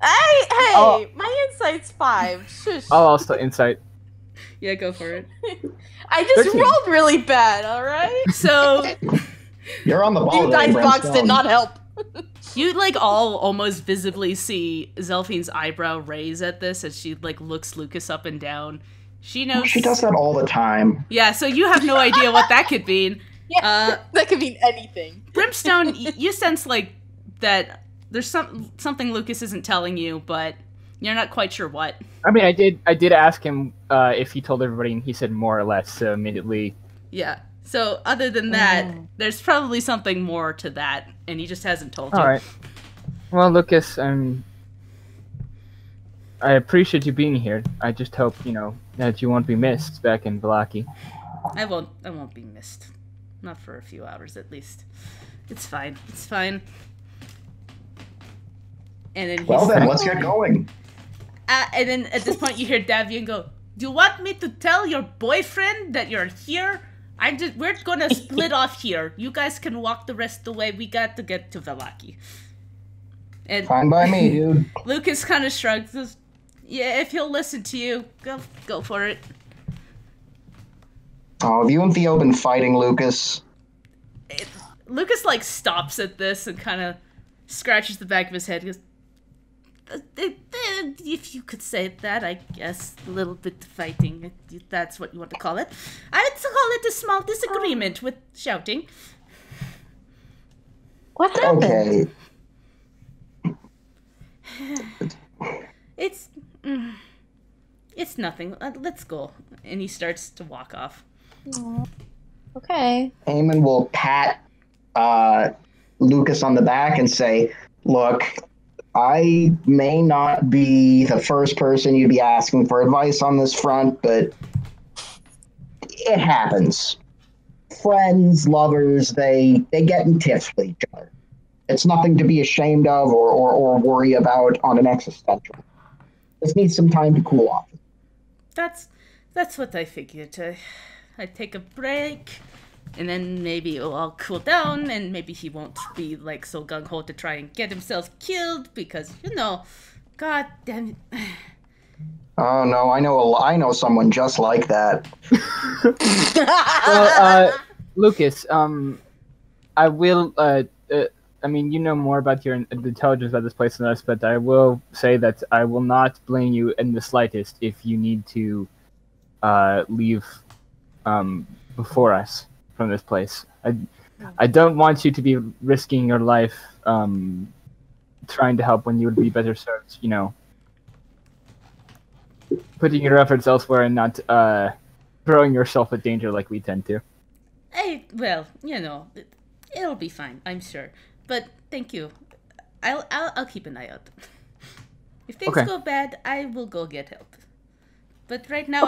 Hey, my insight's 5. Shush. I'll also insight. Yeah, go for it. I just 13. rolled really bad, alright? So You're on the ball. Your there, dice box did Brimstone. not help. you like all almost visibly see Zelphine's eyebrow raise at this as she like looks Lucas up and down. She knows She does that all the time. Yeah, so you have no idea what that could mean. Yeah, that could mean anything. Brimstone, you sense like that there's something Lucas isn't telling you, but you're not quite sure what. I mean, I did ask him if he told everybody, and he said more or less. So immediately, Yeah. So other than that, there's probably something more to that, and he just hasn't told you. all right. Well, Lucas, I appreciate you being here. I just hope that you won't be missed back in Valaki. I won't be missed. Not for a few hours at least. It's fine. And then Well then, let's get going. and then at this point you hear Davian go, "Do you want me to tell your boyfriend that you're here? We're gonna split off here. You guys can walk the rest of the way. We got to get to Valaki." And Fine by me, dude. Lucas kind of shrugs. Says, "Yeah, if he'll listen to you, go for it." Oh, have you and Theo been fighting, Lucas? Lucas like stops at this and kind of scratches the back of his head. He goes, "If you could say that, I guess a little bit of fighting. If that's what you want to call it. I'd call it a small disagreement with shouting." What happened? Okay. It's nothing. Let's go. And he starts to walk off. Okay. Eamon will pat Lucas on the back and say, "Look, I may not be the first person you'd be asking for advice on this front, but it happens. Friends, lovers, they get in tiffs with each other. It's nothing to be ashamed of or worry about on an existential. This needs some time to cool off." That's what I figured. I'd take a break, and then maybe it'll all cool down, and maybe he won't be like so gung-ho to try and get himself killed, because, god damn it. Oh no, I know someone just like that. Well, Lucas, I will. I mean, you know more about your intelligence about this place than us, but I will say that I will not blame you in the slightest if you need to leave before us from this place. I don't want you to be risking your life trying to help when you would be better served, putting your efforts elsewhere and not throwing yourself at danger like we tend to. Well, it'll be fine, I'm sure. But thank you. I'll keep an eye out. If things go bad, I will go get help. But right now,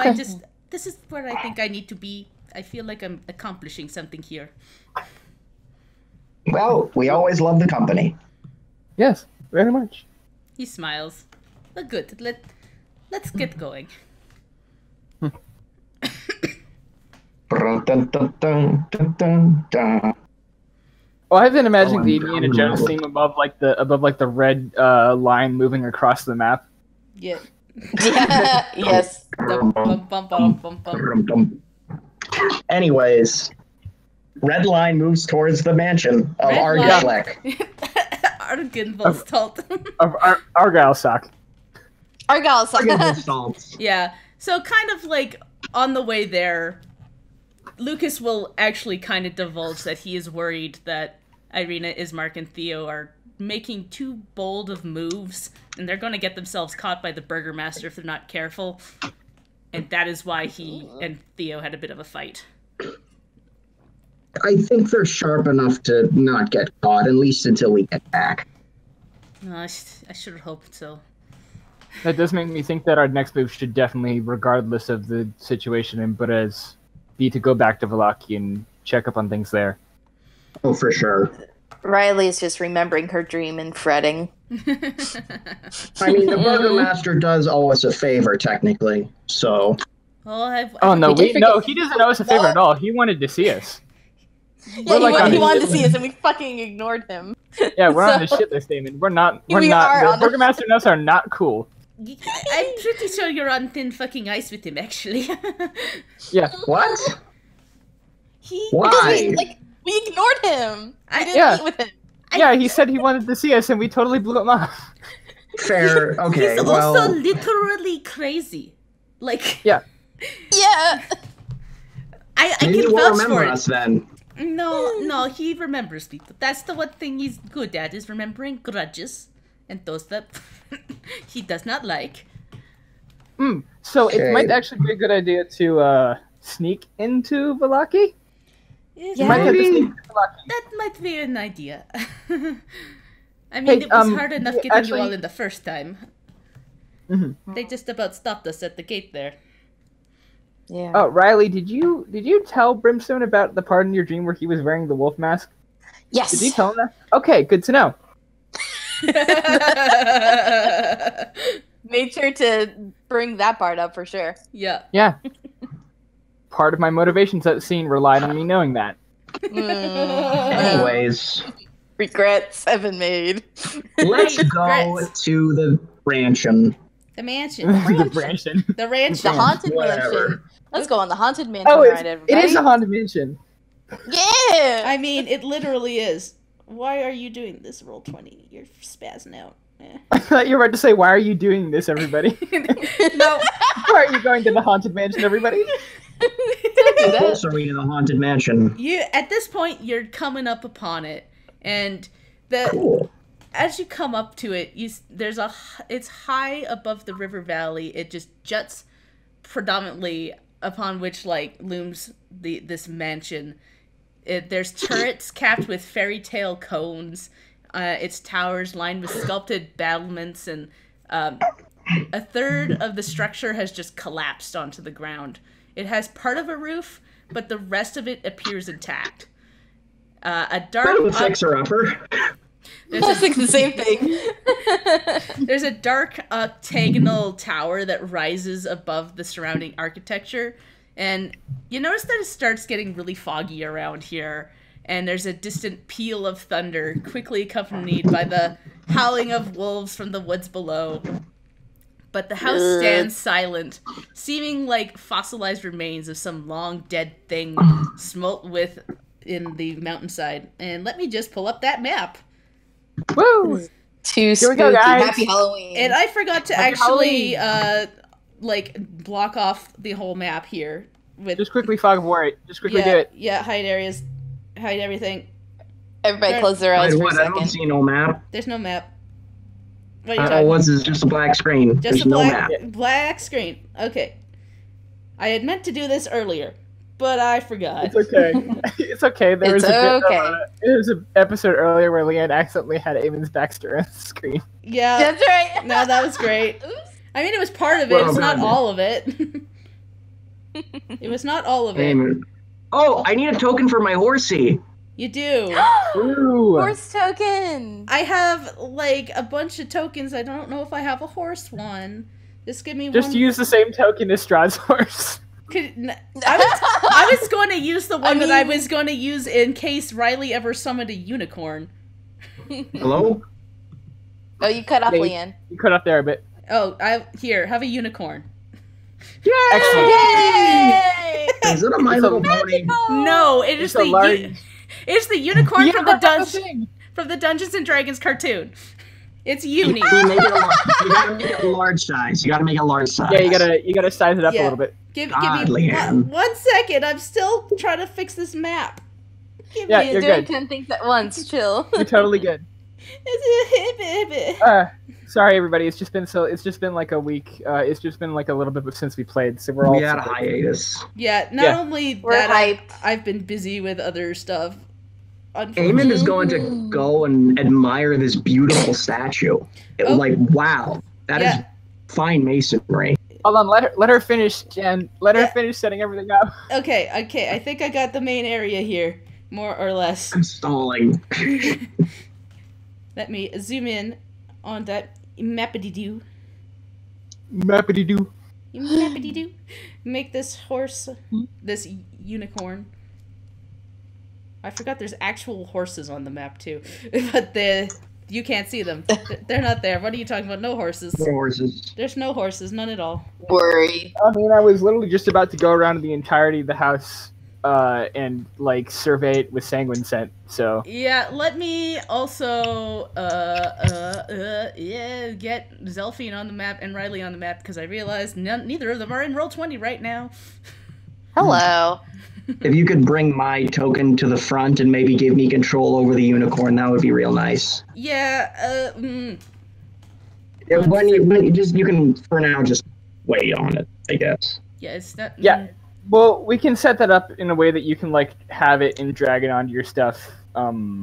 this is where I think I need to be. I feel like I'm accomplishing something here. Well, we always love the company. Yes, very much. He smiles. Well, good. Let's get going. Dun, dun, dun, dun, dun, dun. Oh, I've been imagining Oh, the I'm Indiana Jones coming theme above the red line moving across the map. Yeah. Yeah. Yes. Bum, bum, bum, bum, bum. Anyways, red line moves towards the mansion of Red Argonvoltsholt. Argonvoltsholt. Of Argyle sock. Argonvoltsholt. Yeah. So kind of like on the way there, Lucas will actually kind of divulge that he is worried that Irina, Ismark, and Theo are making too bold of moves, and they're going to get themselves caught by the Burgermaster if they're not careful. And that is why he and Theo had a bit of a fight. I think they're sharp enough to not get caught, at least until we get back. I should have hoped so. That does make me think that our next move should definitely, regardless of the situation in Burez, be to go back to Vallaki and check up on things there. Oh, for sure. Riley's just remembering her dream and fretting. I mean, the Burgermaster does owe us a favor, technically, so... Well, he doesn't owe us a favor at all. He wanted to see us. Yeah, he wanted to see us, and we fucking ignored him. Yeah, we're on the shit list, Damon. We're not. The Burgermaster and us are not cool. I'm pretty sure you're on thin fucking ice with him, actually. Yeah. What? Why? We ignored him. We didn't meet with him. Yeah, he said he wanted to see us, and we totally blew him off. Fair. Okay. He's also literally crazy. Like. Yeah. Yeah. I Maybe can he won't vouch remember for us it. then. No, he remembers people. That's the one thing he's good at, is remembering grudges and those that he does not like. So it might actually be a good idea to sneak into Vallaki. Yeah, that might be an idea. I mean, it was hard enough getting you all in the first time. Mm-hmm. They just about stopped us at the gate there. Yeah. Oh, Riley, did you tell Brimstone about the part in your dream where he was wearing the wolf mask? Yes. Did you tell him that? Okay, good to know. Made sure to bring that part up for sure. Yeah. Yeah. Part of my motivation scene relied on me knowing that. Anyways. Regrets have been made. Let's go to the mansion. The mansion. The mansion. The ranch. The haunted mansion. Let's go on the haunted mansion ride, everybody. It is a haunted mansion. Yeah! I mean, it literally is. Why are you doing this, Roll 20? You're spazzing out. I thought you were about to say, why are you doing this, everybody? No. Why are you going to the haunted mansion, everybody? How close are we to the haunted mansion? At this point, you're coming up upon it, and as you come up to it, it's high above the river valley. It just juts predominantly upon which looms this mansion. There's turrets capped with fairy tale cones. Its towers lined with sculpted battlements, and a third of the structure has just collapsed onto the ground. It has part of a roof, but the rest of it appears intact. A dark fixer-upper. That's the same thing. There's a dark octagonal tower that rises above the surrounding architecture, and you notice that it starts getting really foggy around here, and there's a distant peal of thunder, quickly accompanied by the howling of wolves from the woods below. But the house stands silent, seeming like fossilized remains of some long dead thing smolt with in the mountainside. And let me just pull up that map. Woo! Too Here we spooky. go, guys. Happy Halloween. And I forgot to actually block off the whole map here. Just quickly fog of war it. Just quickly do it. Yeah, hide areas. Hide everything. Everybody close their eyes for a second. I don't see no map. There's no map. What are you talking What's this? Just a black screen. Just There's a no map. black screen. Okay. I had meant to do this earlier, but I forgot. It's okay. It's okay. There was an episode earlier where Leanne accidentally had Eamon's Baxter on the screen. Yeah. That's right. No, that was great. Oops. I mean, it was part of it. It's not all of it. It was not all of it. Oh, I need a token for my horsey. You do. Ooh. Horse token. I have like a bunch of tokens. I don't know if I have a horse one. Just give me Just one. use the same token as Strahd's horse. I was going to use the one that I was going to use in case Riley ever summoned a unicorn. Hello? Oh, you cut off Yeah, Leanne. You cut off there a bit. Oh, here, have a unicorn. Yay! Excellent. Yay! Is it a My Little Pony? No, it is It's a large- it's the unicorn Yeah, from the that's the thing. Dungeons and Dragons cartoon. It's uni. You gotta make it a large size. You gotta make it a large size. Yeah, you gotta size it up a little bit. Give God, me Leanne. one second. I'm still trying to fix this map. Give Yeah, me you're Doing good. 10 things at once. Chill. You're totally good. Sorry everybody, it's just been like a week. It's just been like a little bit since we played, so we're all We had a hiatus. Yeah, not Yeah. only We're that, hyped. I've been busy with other stuff. Eamon is going to go and admire this beautiful statue. Oh. Like, wow, that is Yeah. fine masonry. Hold on, let her finish, Jen. Let her Yeah. finish setting everything up. Okay, I think I got the main area here, more or less. I'm stalling. Let me zoom in on that mappity-doo. Mappity-doo. Mappity-doo. Make this horse, this unicorn. I forgot there's actual horses on the map too, but you can't see them. They're not there. What are you talking about? No horses. No horses. There's no horses, none at all. Worry. I mean, I was literally just about to go around the entirety of the house and like survey it with sanguine scent. So Yeah, let me also get Zelphine on the map and Riley on the map because I realized neither of them are in Roll20 right now. Hello. If you could bring my token to the front and maybe give me control over the unicorn, that would be real nice. Yeah, Yeah, when you can for now just wait on it, I guess. yeah, it's not. Yeah. Well, we can set that up in a way that you can like have it and drag it onto your stuff.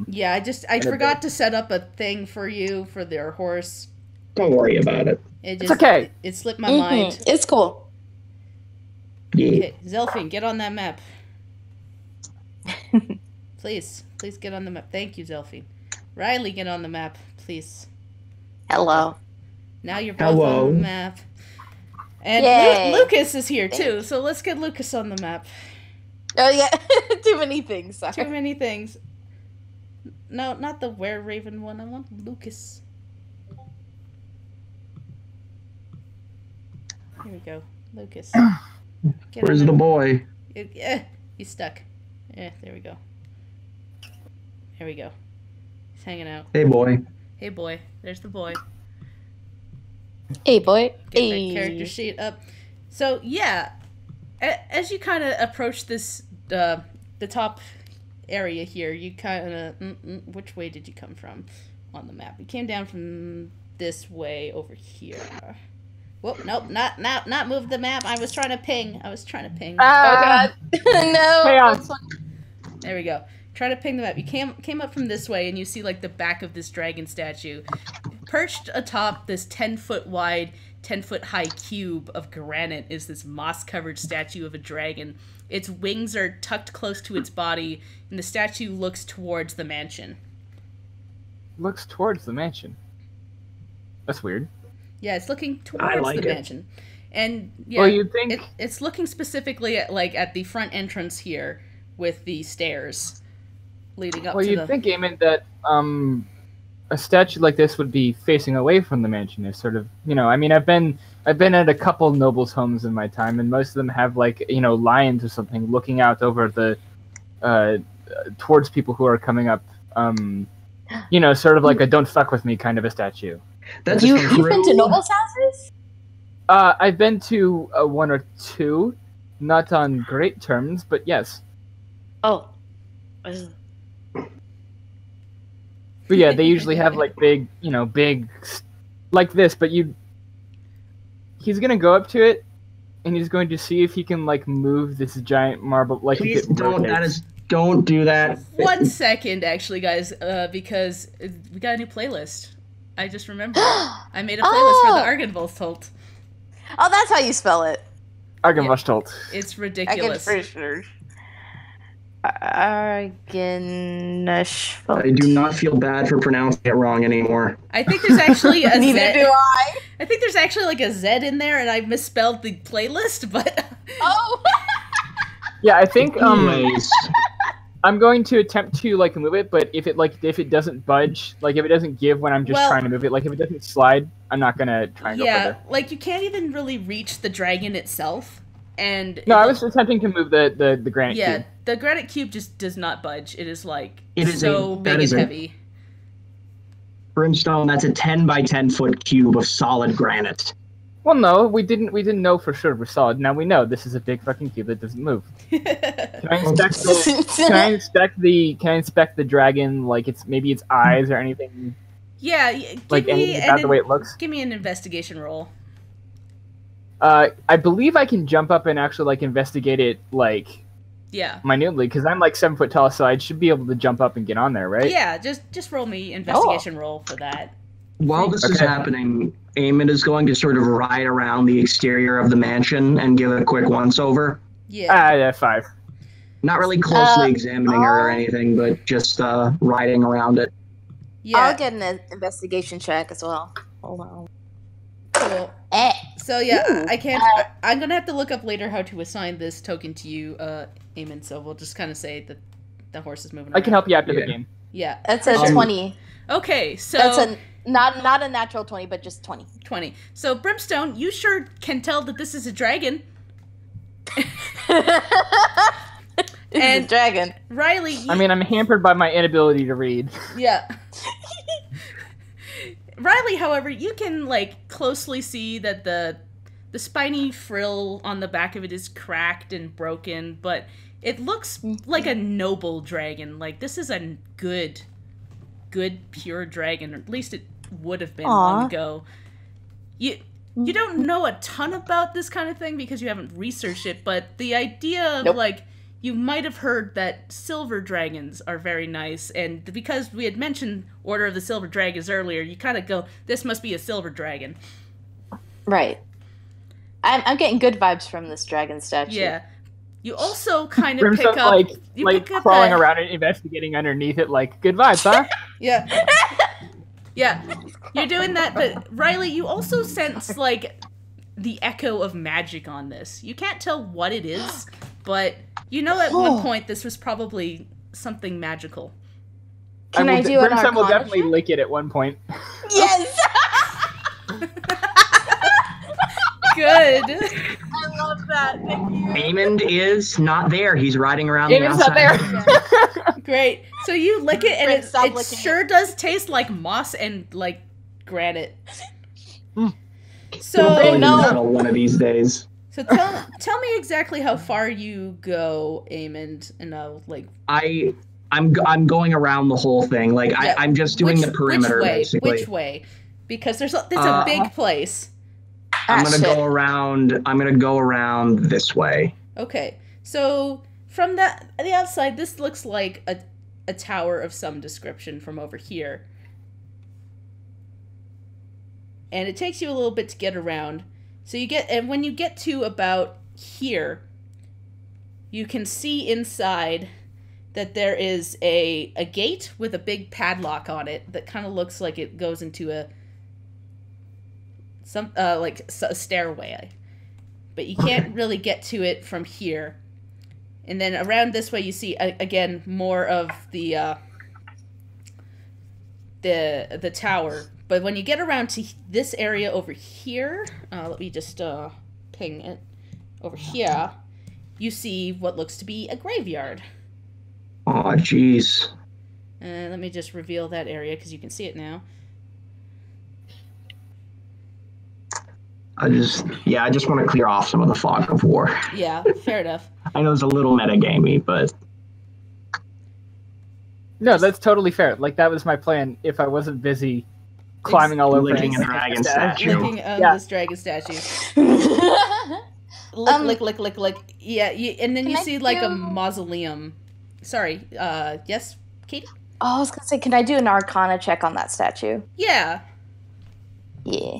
Yeah, I forgot to set up a thing for you for their horse. Don't worry about it. It's okay. It slipped my mind. It's cool. Yeah. Okay, Zelphine, get on that map. Please get on the map. Thank you, Zelphine. Riley, get on the map, please. Hello. Now you're both Hello. on the map. And Yay. Lucas is here too, so let's get Lucas on the map. Oh yeah, too many things. Sorry. Too many things. No, not the were-raven one. I want Lucas. Here we go. Lucas. Get Where's on the boy? Yeah, he's stuck. Yeah, there we go. There we go. He's hanging out. Hey, boy. Hey, boy. There's the boy. Hey boy. Get Hey. that character sheet up. So, yeah. As you kind of approach this, the top area here, you kind of... which way did you come from on the map? You came down from this way over here. Whoop, nope, not move the map. I was trying to ping. Oh Ah! god. No. Chaos. That's fine. There we go. Try to ping the map. You came up from this way, and you see like the back of this dragon statue, perched atop this 10-foot wide, 10-foot high cube of granite. Is this moss-covered statue of a dragon? Its wings are tucked close to its body, and the statue looks towards the mansion. Looks towards the mansion. That's weird. Yeah, it's looking towards like the it. mansion, and yeah, Well, you'd think- it's looking specifically at the front entrance here with the stairs leading up Well, to you'd the. think, Eamon, that a statue like this would be facing away from the mansion. Is sort of, I mean, I've been at a couple nobles' homes in my time, and most of them have like lions or something looking out over the towards people who are coming up. Sort of like a "don't fuck with me" kind of a statue. That's You've true. been to nobles' houses? I've been to one or two, not on great terms, but yes. Oh. But yeah, they usually have like big, like this. But he's gonna go up to it, and he's going to see if he can like move this giant marble. Like, Please if it don't. rotates. Don't do that. 1 second, actually, guys, because we got a new playlist. I just remembered. I made a playlist for the Argonvoltsholt. Oh, that's how you spell it. Argonvoltsholt. It's I can ridiculous. for sure. Argonvoltsholt. I do not feel bad for pronouncing it wrong anymore. I think there's actually a Neither Z. do I. I think there's actually like a Z in there, and I misspelled the playlist, but Oh. Yeah, I think Anyways, I'm going to attempt to like move it, but if it doesn't budge, like if it doesn't give when I'm just Well- trying to move it, like if it doesn't slide, I'm not gonna try and go yeah, further. like you can't even really reach the dragon itself, and No, I was attempting to move the granite yeah, cube. the granite cube just does not budge. It is like It is so big and heavy. Brimstone, that's a 10 by 10 foot cube of solid granite. Well, no, we didn't know for sure we're solid. Now we know this is a big fucking cube that doesn't move. Can I inspect the dragon, like maybe its eyes or anything, Yeah, like anything about the way it looks? give me an investigation roll. I believe I can jump up and actually like investigate it like Yeah. minutely because I'm like 7 foot tall, so I should be able to jump up and get on there, right? Yeah, just roll me investigation roll for that. While this is Okay. happening, Eamon is going to sort of ride around the exterior of the mansion and give it a quick once-over. Yeah. Yeah, 5. Not really closely examining her or anything, but just riding around it. Yeah. I'll get an investigation check as well. Hold on. Cool. Eh. So yeah, Ooh. I can't. I'm gonna have to look up later how to assign this token to you, Eamon. So we'll just kind of say that the horse is moving around. I can help you after Yeah. the game. Yeah. That's a 20. Okay, so That's a not a natural 20, but just 20. 20. So Brimstone, you sure can tell that this is a dragon. This is And- a dragon. Riley, you, I mean, I'm hampered by my inability to read. yeah. Riley, however, you can like closely see that the spiny frill on the back of it is cracked and broken, but it looks like a noble dragon. Like this is a good pure dragon, or at least it would have been long Aw. ago. You don't know a ton about this kind of thing because you haven't researched it, but the idea of Nope. like you might have heard that silver dragons are very nice, and because we had mentioned Order of the Silver Dragons earlier, you kind of go, this must be a silver dragon. Right. I'm getting good vibes from this dragon statue. Yeah. You also kind of pick Brimstone's up... like you like pick up crawling a- around and investigating underneath it, like good vibes, huh? Yeah. Yeah. You're doing that, but Riley, you also sense, like, the echo of magic on this. You can't tell what it is, but you know at one point this was probably something magical. Can I do an Brimstone will Arcana definitely check? lick it at one point. Yes! Good. I love that. Thank you. Eamon is not there. He's riding around Eamon's the not outside. there. Great. So you lick it, and Rick, it stop licking sure does taste like moss and, like, granite. We'll So... probably no. battle one of these days. So tell me exactly how far you go, Eamon, and I'll like I'm going around the whole thing. Like Yeah. I'm just doing the perimeter which way? basically. Which way? Because it's a big place. I'm Ah, gonna shit. go around. I'm gonna go around this way. Okay. So from the outside, this looks like a tower of some description from over here. And it takes you a little bit to get around. So when you get to about here, you can see inside that there is a gate with a big padlock on it that kind of looks like it goes into a stairway. But you can't really get to it from here. And then around this way you see again more of the tower. But when you get around to this area over here, let me just ping it. Over here, you see what looks to be a graveyard. Oh, jeez. Let me just reveal that area because you can see it now. I just want to clear off some of the fog of war. Yeah, fair enough. I know it's a little metagamey, but No, that's totally fair. Like that was my plan if I wasn't busy climbing all over licking and a dragon statue. Looking at Yeah. this dragon statue. Lick. Yeah, and then you Can I see like a do- mausoleum. Sorry, yes, Katie? Oh, I was gonna say, can I do an Arcana check on that statue? Yeah. Yeah.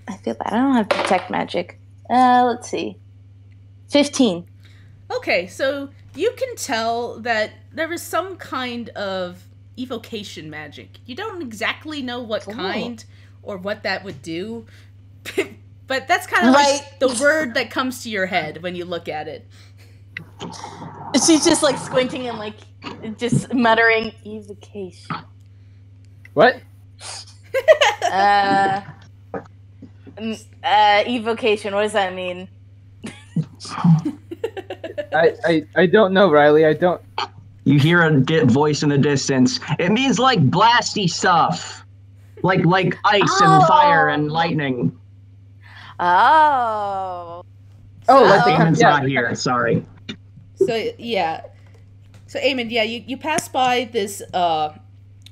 I feel bad. I don't have detect magic. Let's see. 15. Okay, so You can tell that there is some kind of evocation magic. You don't exactly know what kind or what that would do, but that's kind of like the word that comes to your head when you look at it. She's just like squinting and like just muttering evocation. What? Evocation, what does that mean? I don't know, Riley. I don't. You hear a voice in the distance. It means like blasty stuff, like ice and fire and lightning. Oh. Like Eamon's not here. Sorry. So yeah. So Eamon, yeah, you pass by this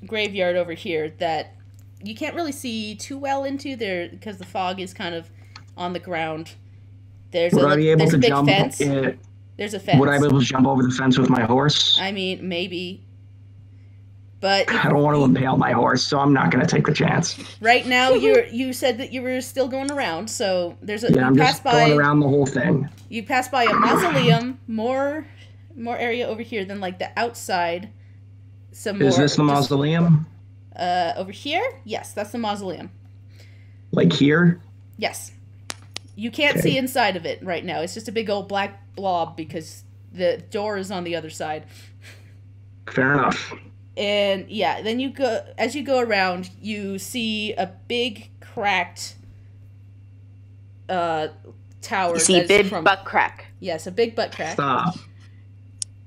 graveyard over here that you can't really see too well into there because the fog is kind of on the ground. There's a big fence. There's a fence. Would I be able to jump over the fence with my horse? I mean, maybe. But I don't want to impale my horse, so I'm not going to take the chance. Right now, you said that you were still going around, so there's a. Yeah, I'm just going around the whole thing. You pass by a mausoleum, more area over here than like the outside. Is this the mausoleum? Over here? Yes, that's the mausoleum. Like here? Yes. You can't see inside of it right now. It's just a big old black blob because the door is on the other side. Fair enough. And yeah, then as you go around, you see a big cracked tower. You see a big butt crack. Yes, a big butt crack. Stop.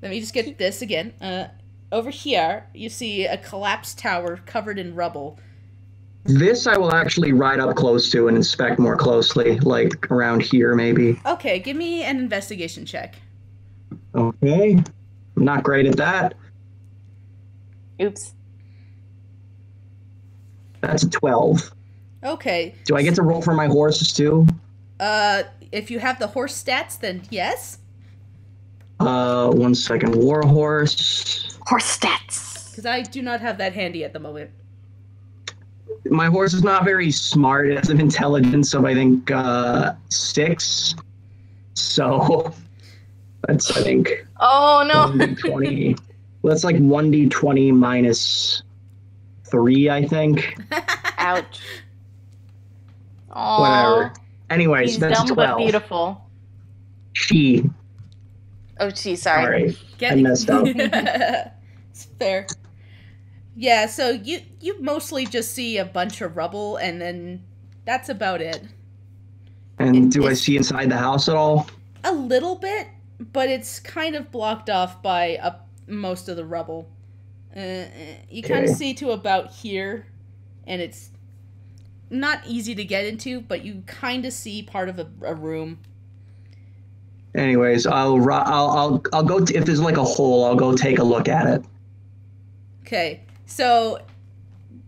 Let me just get this again. Over here, you see a collapsed tower covered in rubble. This I will actually ride up close to and inspect more closely, like around here maybe. Okay, give me an investigation check. Okay. I'm not great at that. Oops. That's a 12. Okay. Do I get to roll for my horses too? If you have the horse stats, then yes. 1 second. War horse. Horse stats. Because I do not have that handy at the moment. My horse is not very smart. It has an intelligence of, I think, 6. So, that's, I think... Oh, no. 1d20. Well, that's like 1d20 minus 3, I think. Ouch. Aww. Whatever. Anyways, He's that's dumb 12. but beautiful. She. Oh, she, sorry. I messed up. It's fair. Yeah, so you mostly just see a bunch of rubble, and then that's about it. And do I see inside the house at all? A little bit, but it's kind of blocked off by most of the rubble. You kind of see to about here, and it's not easy to get into, but you kind of see part of a room. Anyways, I'll go if there's like a hole, I'll go take a look at it. Okay. So,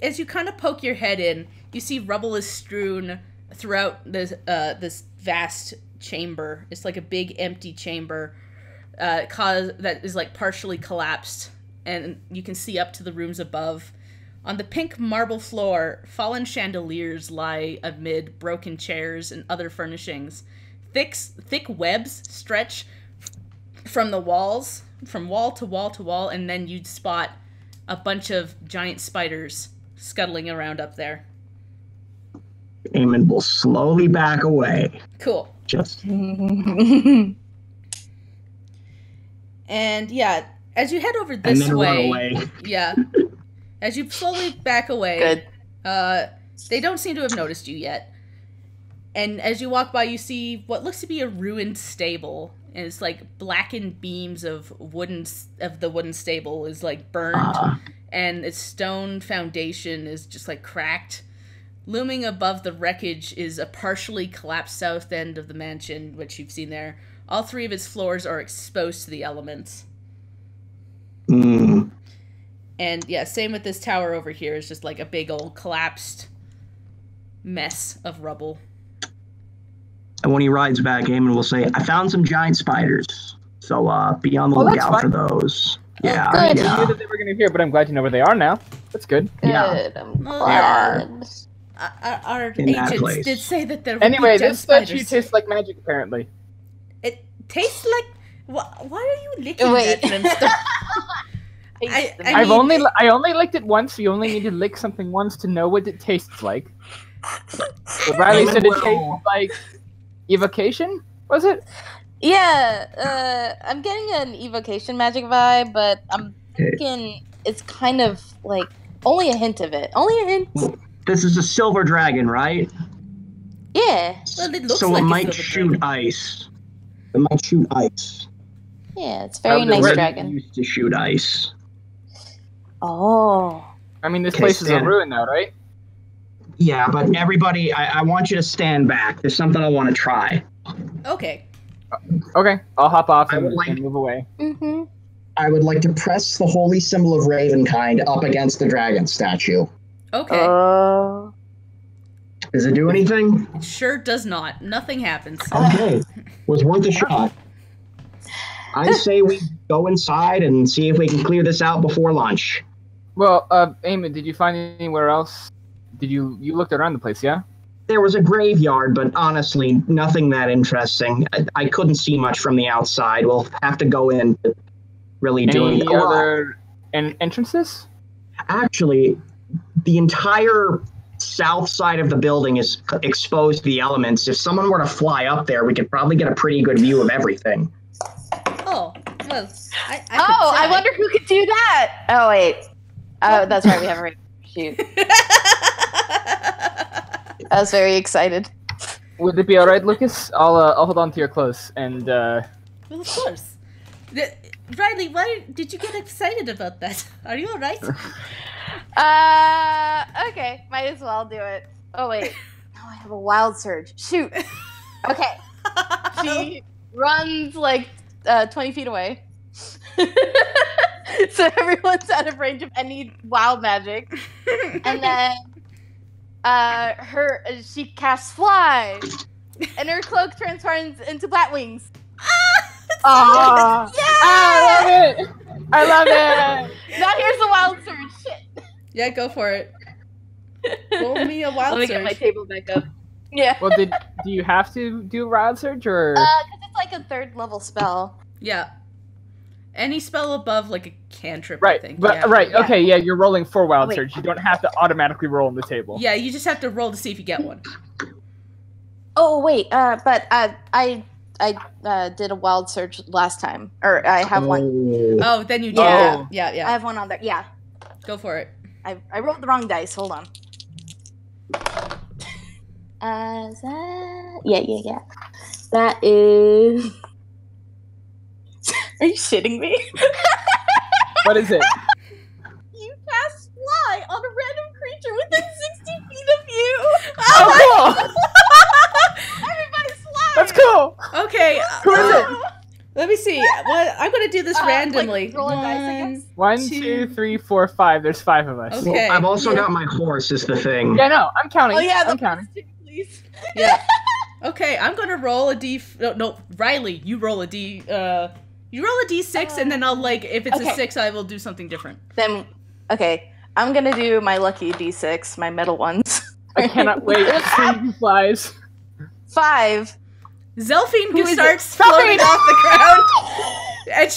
as you kind of poke your head in, you see rubble is strewn throughout this vast chamber. It's like a big empty chamber that is like partially collapsed, and you can see up to the rooms above. On the pink marble floor, fallen chandeliers lie amid broken chairs and other furnishings. Thick webs stretch from the walls, from wall to wall to wall, and then you'd spot a bunch of giant spiders scuttling around up there. Eamon will slowly back away. Cool. Just. And yeah, as you head over this and then way, run away. Yeah, as you slowly back away, Good. They don't seem to have noticed you yet. And as you walk by, you see what looks to be a ruined stable. And it's like blackened beams of the wooden stable is like burned, and its stone foundation is just like cracked. Looming above the wreckage is a partially collapsed south end of the mansion, which you've seen there. All 3 of its floors are exposed to the elements. Mm. And yeah, same with this tower over here. It's just like a big old collapsed mess of rubble. And when he rides back, Eamon will say, I found some giant spiders. So be on the lookout for those. Yeah. I yeah. knew that they were going to hear, but I'm glad you know where they are now. That's good. Yeah. I'm glad. Our In that agents place. did say that there would Anyway, be gem this statue spiders. tastes like magic, apparently. It tastes like... Why are you licking Wait. that brimstone? I only licked it once. You only need to lick something once to know what it tastes like. Well, Riley said it tastes like evocation. Was it? Yeah, I'm getting an evocation magic vibe, but I'm thinking it's kind of like only a hint of it. Only a hint. This is a silver dragon, right? Yeah. Well, it looks So like it a might silver shoot dragon. ice. It might shoot ice. Yeah, it's a very nice Where dragon. it used to shoot ice. Oh. I mean, this Okay, place is a stand. ruin now, right? Yeah, but everybody, I want you to stand back. There's something I want to try. Okay. Okay, I'll hop off I and, would like- and move away. Mm-hmm. I would like to press the holy symbol of Ravenkind up against the dragon statue. Okay. Oh. Does it do anything? It sure does not. Nothing happens. Okay. Was worth a shot. I say we go inside and see if we can clear this out before lunch. Well, Eamon, did you find anywhere else? You looked around the place, yeah? There was a graveyard, but honestly, nothing that interesting. I couldn't see much from the outside. We'll have to go in to really do Any it. other entrances? Actually, the entire south side of the building is exposed to the elements. If someone were to fly up there, we could probably get a pretty good view of everything. Oh, well, I could Oh, I try. wonder who could do that. Oh wait. Oh, that's right. We have a right. Shoot. I was very excited. Would it be all right, Lucas? I'll hold on to your clothes and Well, of course. Riley, why did you get excited about that? Are you alright? Okay. Might as well do it. Oh wait. No, I have a wild surge. Shoot. Okay. She runs like 20 feet away. So everyone's out of range of any wild magic. And then she casts fly. And her cloak transforms into bat wings. oh, I love it! I love it! Now here's the wild surge. Shit. Yeah, go for it. Roll me a wild Let me surge. get my table back up. Yeah. Well, do you have to do wild surge or? Because it's like a 3rd level spell. Yeah. Any spell above like a cantrip, Right, I think. but yeah. right, Yeah. okay, yeah, you're rolling for wild Wait. surge. You don't have to automatically roll on the table. Yeah, you just have to roll to see if you get one. Oh wait, but I did a wild surge last time, or I have one. Oh, then you do. Yeah. Yeah. I have one on there. Yeah, Go for it. I rolled the wrong dice. Hold on. Yeah. That is. Are you shitting me? What is it? You cast fly on a random creature within 60 feet of you. Oh, cool! Everybody's flying. That's cool! Okay. Who is it? Let me see. Well, I'm gonna do this randomly. Like, roll a dice, I guess. 1, Two. 2, 3, 4, 5. There's 5 of us. Okay. Well, I've also got my horse is the thing. Yeah, no, I'm counting. Oh yeah, I'm the counting. plastic, please. Yeah. Okay, I'm gonna roll a D. No, Riley, you roll a D. You roll a D6, and then I'll like if it's a Okay. 6, I will do something different. Then, okay, I'm gonna do my lucky D6, my middle ones. I cannot wait to see who flies. 5. Zelphine Who is starts it? floating Zelphine! off the ground, and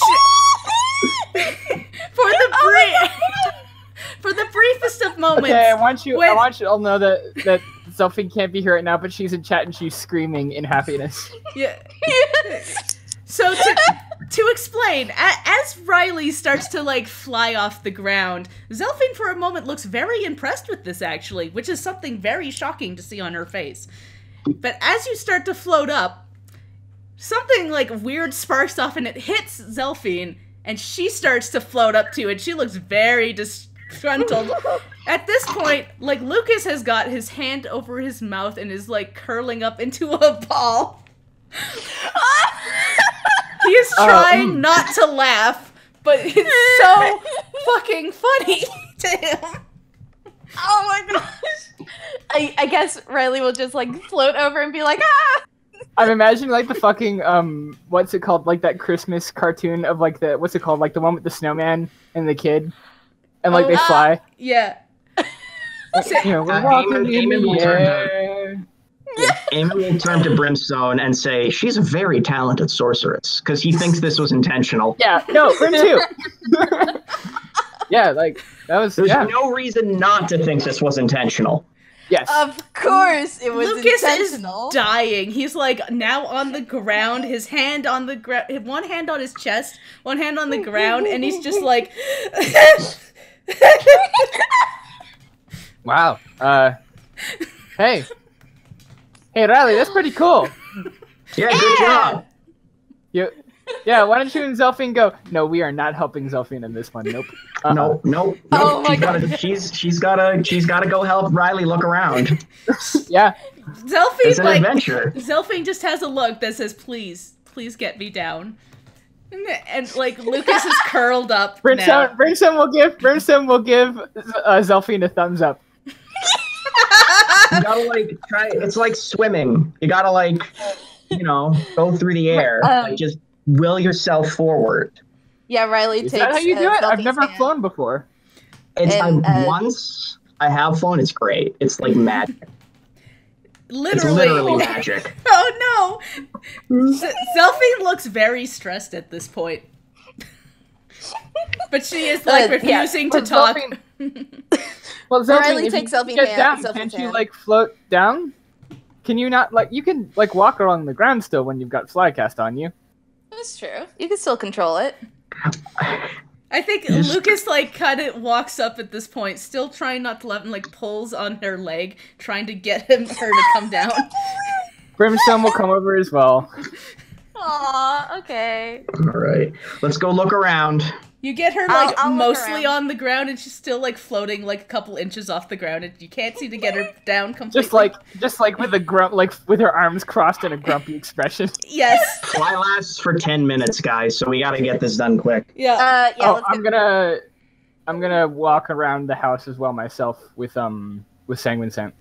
for the briefest of moments. Okay, I want you when- all know that Zelphine can't be here right now, but she's in chat and she's screaming in happiness. Yeah. So to explain, as Riley starts to like fly off the ground, Zelphine for a moment looks very impressed with this actually, which is something very shocking to see on her face. But as you start to float up, something like weird sparks off and it hits Zelphine, and she starts to float up too, and she looks very disgruntled. At this point, like Lucas has got his hand over his mouth and is like curling up into a ball. He is trying not to laugh, but it's so fucking funny to him. Oh my gosh! I guess Riley will just like float over and be like, ah! I'm imagining like the fucking what's it called, like that Christmas cartoon of like the what's it called, like the one with the snowman and the kid, and like Oh, they fly. Yeah. You know, we're Eamon- walking in Eamon will the turn to- air. Eamon will turn to Brimstone and say, she's a very talented sorceress, because he thinks this was intentional. Yeah, no, Brim too. Yeah, like, that was, There's no reason not to think this was intentional. Yes. Of course it was Lucas intentional. is dying. He's like now on the ground, his hand on the ground, one hand on his chest, one hand on the ground, and he's just like... Wow. Hey. Hey, Riley, that's pretty cool. Yeah, good job. Yeah, why don't you and Zelfine go? No, we are not helping Zelfine in this one. Nope. Nope. Oh my God. She's gotta go help Riley look around. Yeah. Zelfine, It's an adventure. Zelfine just has a look that says, please get me down. And like, Lucas is curled up now. Brimstone will give Zelfine a thumbs up. You gotta like try. It's like swimming. You gotta like, go through the air. Like just will yourself forward. Yeah, Riley Is takes. that how you do it? I've Zelfine's never hand. flown before. Once I have flown. It's great. It's like magic. It's literally magic. Oh no! Zelfine looks very stressed at this point. But she is like refusing to talk. Well, Zelfine, Riley if takes you Zelfine's get hand, down, Zelfine's can't you hand. like float down? Can you not like you can like walk along the ground still when you've got Flycast on you? That's true. You can still control it. I think Lucas like kind of walks up at this point, still trying not to let him, like pulls on her leg, trying to get her to come down. Brimstone will come over as well. Aw, okay. All right, let's go look around. You get her like I'll look mostly around. on the ground, and she's still like floating like a couple inches off the ground, and you can't seem to get her down completely. Just like with a grump, like with her arms crossed in a grumpy expression. Yes. Fly lasts for 10 minutes, guys, so we gotta get this done quick. Yeah. Yeah. Oh, I'm gonna walk around the house as well myself with Sanguine Scent.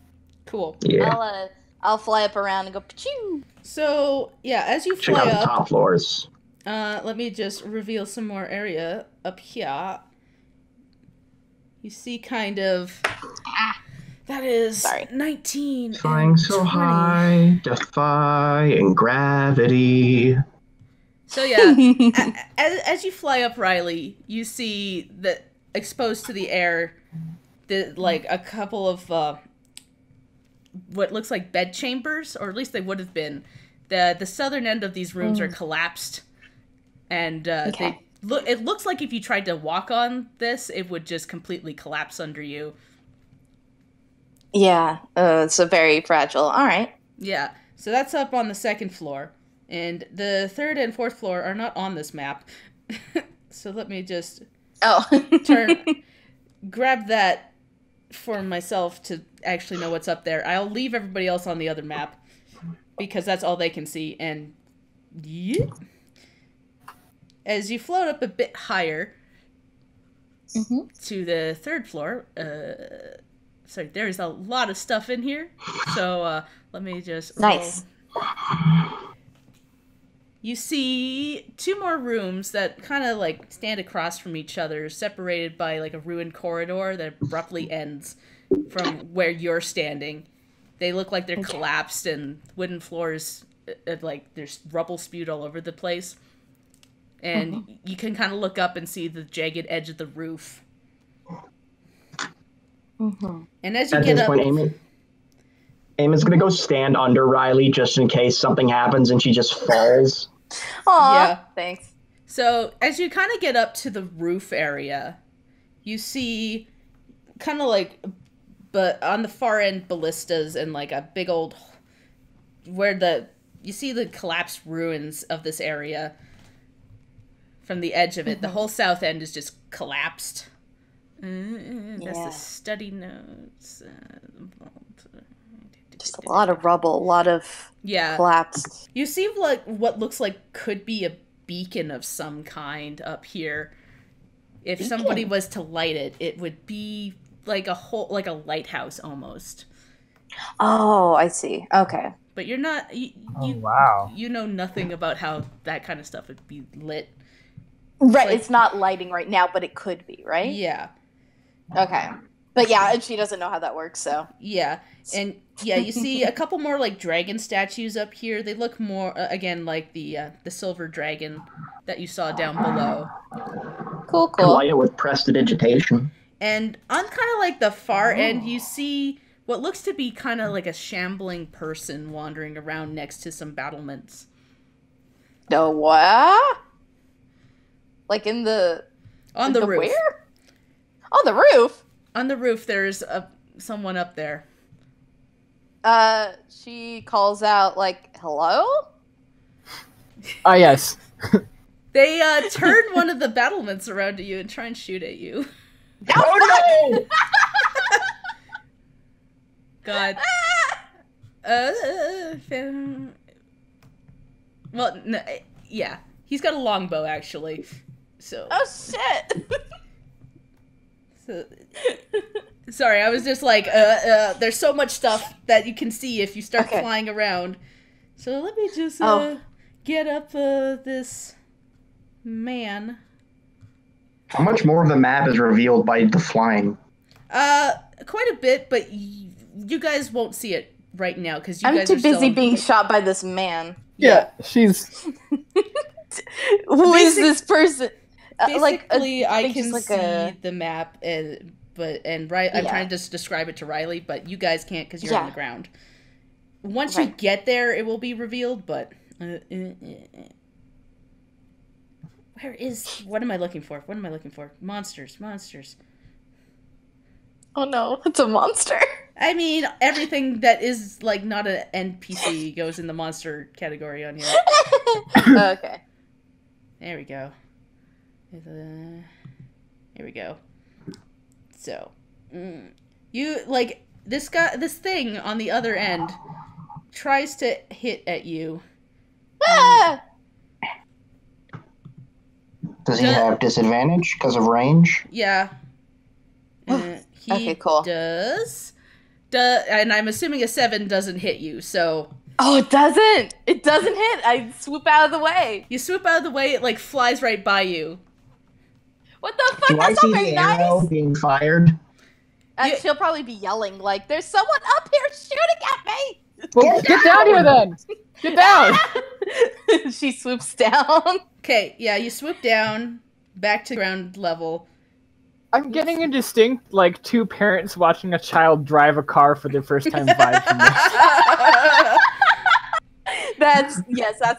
Cool. Yeah. I'll fly up around and go pachoo. So yeah, as you Check fly out the up, top floors. let me just reveal some more area up here. You see kind of... That is 19. Flying so 20. high, defying gravity. So yeah, as you fly up Riley, you see that exposed to the air, like a couple of what looks like bed chambers, or at least they would have been. The southern end of these rooms are collapsed, and it looks like if you tried to walk on this, it would just completely collapse under you. Yeah, it's a very fragile. All right. Yeah, so that's up on the second floor, and the third and fourth floor are not on this map. So let me just grab that for myself to actually know what's up there. I'll leave everybody else on the other map because that's all they can see. And as you float up a bit higher to the third floor, sorry, there's a lot of stuff in here. So let me just Nice. You see two more rooms that kind of like stand across from each other, separated by like a ruined corridor that abruptly ends from where you're standing. They look like they're collapsed and wooden floors, like there's rubble spewed all over the place. And you can kind of look up and see the jagged edge of the roof. And as you At get this up... point, Eamon's gonna go stand under Riley just in case something happens and she just falls. Aw, Yeah. thanks. So, as you kind of get up to the roof area, you see kind of like, but on the far end, ballistas and like a big old, you see the collapsed ruins of this area from the edge of it. The whole south end is just collapsed. That's the study notes. Just a lot of rubble, a lot of collapsed. You see like what looks like could be a beacon of some kind up here. If somebody was to light it, it would be like like a lighthouse almost. Oh, I see. Okay. But you're not Wow. You know nothing about how that kind of stuff would be lit. Right, it's not lighting right now, but it could be, right? Yeah. Okay. But yeah, and she doesn't know how that works, so. Yeah. And Yeah, you see a couple more like dragon statues up here. They look more again like the silver dragon that you saw down below. Cool, cool. Light with prestidigitation. And on kind of like the far end, you see what looks to be kind of like a shambling person wandering around next to some battlements. The what? Like on the roof. Where? On the roof. On the roof, there's someone up there. She calls out like, "Hello." Yes. They turn one of the battlements around to you and try and shoot at you. Oh no! God. Well, no, yeah. He's got a longbow, actually. So. Oh, shit! Sorry, I was just like, there's so much stuff that you can see if you start Okay. flying around. So let me just, get up, this man. How much more of the map is revealed by the flying? Quite a bit, but you guys won't see it right now, because you I'm guys too are still busy being shot by this man. Yeah, she's... Who is this person? Basically, I think can just see the map, I'm trying to just describe it to Riley, but you guys can't because you're on the ground. Once you get there, it will be revealed. But where is? What am I looking for? What am I looking for? Monsters, monsters. Oh no, it's a monster. I mean, everything that is like not an NPC goes in the monster category on here. Okay. There we go. Here we go. So, you like this thing on the other end tries to hit at you. Ah! Does he have disadvantage because of range? Yeah. He Okay, cool. does. And I'm assuming a 7 doesn't hit you, so... Oh, it doesn't! It doesn't hit! I swoop out of the way! You swoop out of the way, it, like, flies right by you. What the fuck? Do I That's see not the very arrow nice! being fired? Yeah. She'll probably be yelling, like, there's someone up here shooting at me! Well, get down here then! Get down! She swoops down. Okay, yeah, you swoop down, back to ground level. I'm getting a distinct, like, two parents watching a child drive a car for their first time vibe from this. That's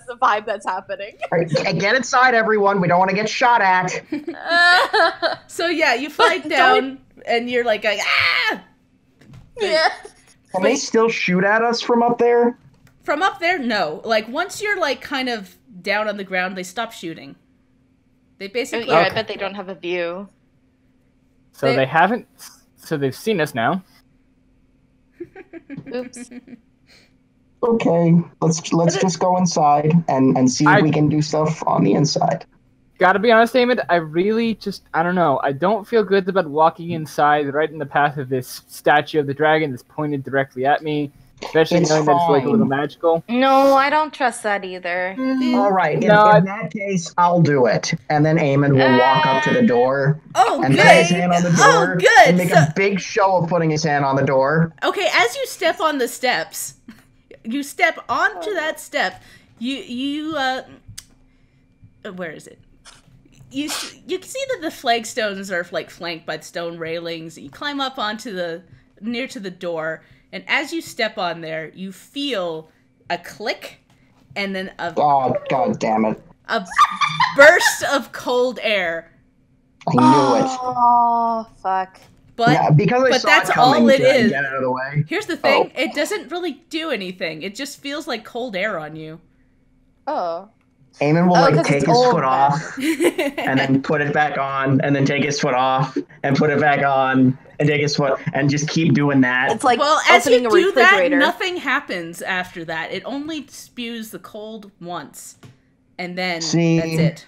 the vibe that's happening. All right, get inside, everyone. We don't want to get shot at. So yeah, you fly down, and you're like, ah! Yeah. Can they still shoot at us from up there? From up there, no. Like, once you're, like, kind of down on the ground, they stop shooting. They basically... Yeah, I bet they don't have a view. So they haven't... So they've seen us now. Oops. Okay, let's just go inside and see if we can do stuff on the inside. Gotta be honest, Damon, I really just... I don't know. I don't feel good about walking inside right in the path of this statue of the dragon that's pointed directly at me. Especially It's knowing that it's, like, a little fine. magical. No, I don't trust that either. All right, in that case, I'll do it. And then Eamon will walk up to the door and put his hand on the door and make a big show of putting his hand on the door. Okay, as you step on the steps, you step onto that step, you where is it? You can see that the flagstones are, like, flanked by stone railings. You climb up onto near to the door, and as you step on there, you feel a click, and then Oh, god damn it. a burst of cold air. I knew it. Oh, fuck. But, Yeah, because I but saw that's it coming, all it should I is. get out of the way? Here's the thing, it doesn't really do anything. It just feels like cold air on you. Oh. Eamon will, 'cause like, take it's his old foot now. off and then put it back on and then take his foot off and put it back on and take his foot and just keep doing that. It's like Well, as you opening a do that, refrigerator. nothing happens after that. It only spews the cold once. And then See? that's it.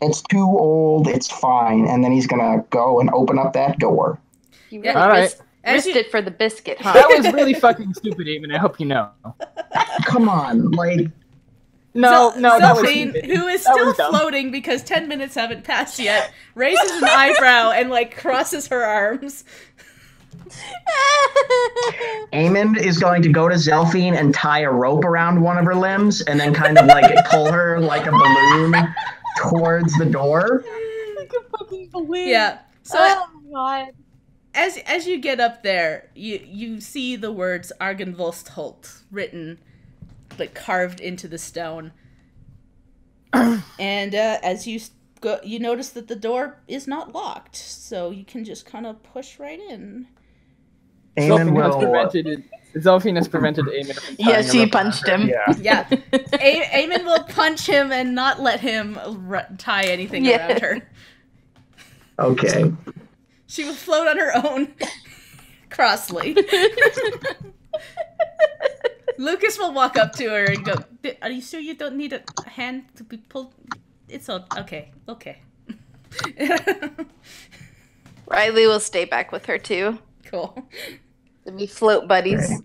It's too old, it's fine. And then he's gonna go and open up that door. You Yeah. really All right. As risked you- it for the biscuit, huh? That was really fucking stupid, Eamon. I hope you know. Come on, like, No, that was Zelphine, stupid. who is That still was dumb. floating because 10 minutes haven't passed yet, raises an eyebrow and, like, crosses her arms. Eamon is going to go to Zelphine and tie a rope around one of her limbs and then kind of like pull her like a balloon towards the door. Like a fucking balloon. Yeah. So oh my god. as you get up there, you see the words Argonvoltsholt written, like carved into the stone. And as you go, you notice that the door is not locked, so you can just kind of push right in. Eamon Zelphine has prevented Eamon from Yeah, tying a she rope punched around her. him. Yeah. Eamon will punch him and not let him tie anything around her. Okay. She will float on her own, crossly. Lucas will walk up to her and go, "Are you sure you don't need a hand to be pulled? It's all okay. Okay." Riley will stay back with her too. Cool. To be float buddies. Okay.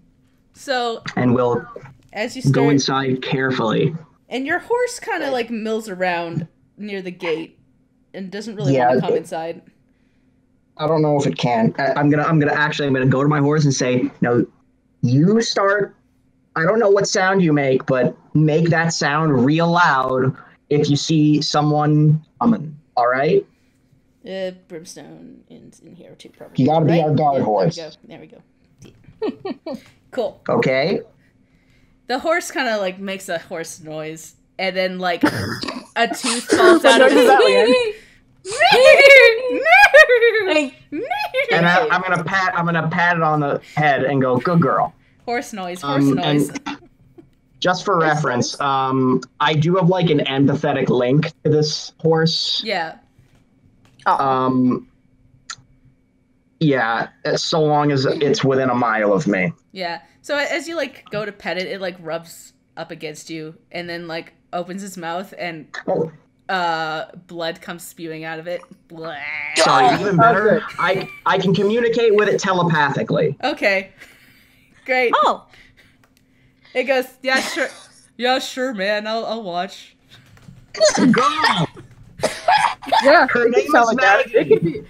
So, And we'll as you go start, inside carefully. and your horse kind of like mills around near the gate and doesn't really Yeah, want to come inside. I don't know if it can. I'm gonna go to my horse and say, no, you start. I don't know what sound you make, but make that sound real loud if you see someone coming. All right. Brimstone in here too, probably. You gotta be right? our guard horse. There we go. Cool. Okay. The horse kind of like makes a horse noise, and then like a tooth falls out of his. And I'm gonna pat it on the head and go, good girl. Horse noise. Horse noise. And just for reference, I do have like an empathetic link to this horse. Yeah. Yeah, so long as it's within a mile of me. Yeah. So as you like go to pet it, it like rubs up against you, and then like opens its mouth, and blood comes spewing out of it. Blah. Sorry, even better. I can communicate with it telepathically. Okay. Great. Oh. It goes, yeah, sure. Yeah, sure, man. I'll watch. Girl! Yeah, Her it name could sound is like that. Maggie.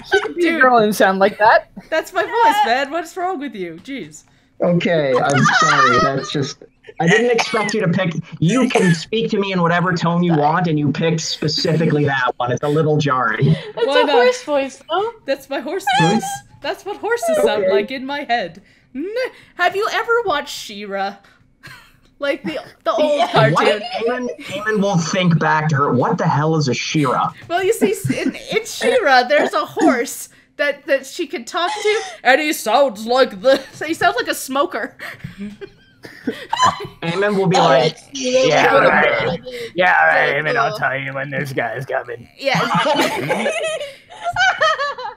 She could be a girl and sound like that. That's my voice, man. What's wrong with you? Jeez. Okay, I'm sorry. That's just. I didn't expect you to pick. You can speak to me in whatever tone you want, and you picked specifically that one. It's a little jarring. That's Why a not? horse voice, though. That's my horse voice. That's what horses sound Okay. like in my head. Have you ever watched She-Ra? Like the old Yeah. cartoon. What? Eamon will think back to her. What the hell is a She-Ra? Well, you see, in She-Ra, there's a horse that she can talk to, and he sounds like he sounds like a smoker. Eamon will be like, Yeah, right. Yeah, right, That's Eamon, I'll cool. tell you when this guy's coming. Yeah.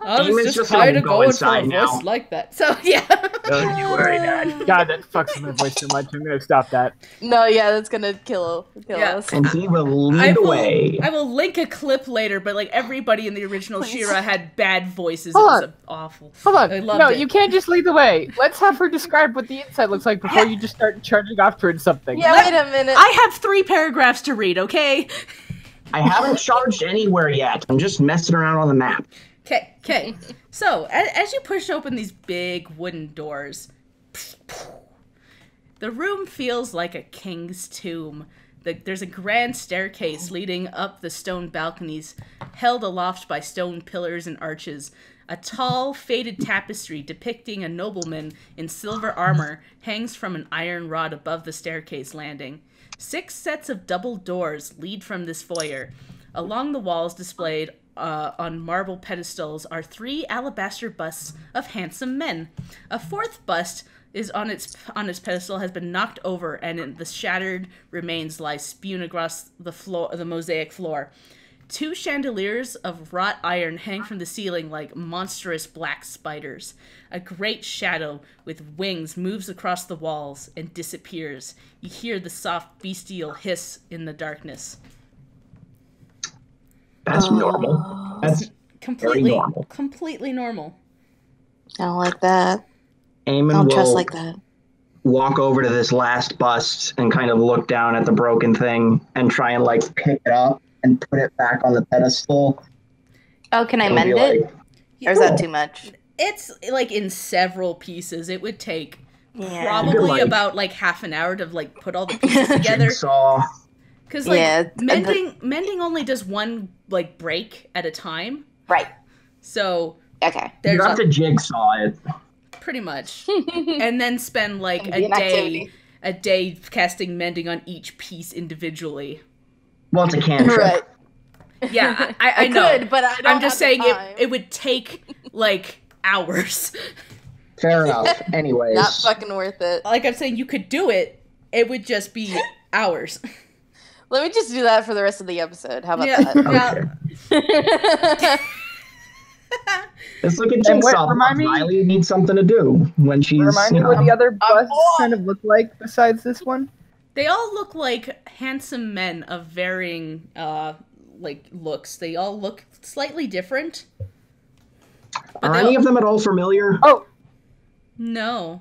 I was Eamon's just just tired gonna of go going for a inside now. voice like that. So yeah. Don't you worry, Dad. God, that fucks with my voice too much. I'm gonna stop that. No, yeah, that's gonna kill Yeah. us. and he will lead the way. I will link a clip later, but like everybody in the original Please. She-Ra had bad voices. Hold It was awful. Hold I on. loved No, it. you can't just lead the way. Let's have her describe what the inside looks like before you just start charging off towards something. Yeah, wait a minute. I have 3 paragraphs to read, okay? I haven't charged anywhere yet. I'm just messing around on the map. Okay. So, as you push open these big wooden doors, the room feels like a king's tomb. There's a grand staircase leading up the stone balconies, held aloft by stone pillars and arches. A tall, faded tapestry depicting a nobleman in silver armor hangs from an iron rod above the staircase landing. 6 sets of double doors lead from this foyer. Along the walls, displayed on marble pedestals, are 3 alabaster busts of handsome men. A 4th bust is on its pedestal has been knocked over, and the shattered remains lie spewed across the mosaic floor. 2 chandeliers of wrought iron hang from the ceiling like monstrous black spiders. A great shadow with wings moves across the walls and disappears. You hear the soft bestial hiss in the darkness. That's normal. That's Completely normal. Completely normal. I don't like that. I Eamon don't trust will like that. walk over to this last bust and kind of look down at the broken thing and try and like pick it up and put it back on the pedestal. Oh, can I And mend be it? like, Or is that too much? it's like in several pieces. It would take Yeah. probably about like half an hour to like put all the pieces together. Jigsaw. Because like Yeah, mending only does one like break at a time. Right. So Okay. You there's have to jigsaw it. pretty much, and then spend like It'd be an activity. a day casting mending on each piece individually. Well, it's a cantrip. Right. Yeah, I know. could, but I don't I'm just have the saying time. it would take like hours. Fair enough. Anyways. Not fucking worth it. Like I'm saying, you could do it. It would just be hours. Let me just do that for the rest of the episode. How about Yeah, that? yeah. Let's look at And what- Jigsaw. remind me- Riley needs something to do when she's. Remind me you what know- the other busts bored. kind of look like besides this one. They all look like handsome men of varying like looks. They all look slightly different. But Are they any all- of them at all familiar? Oh, No.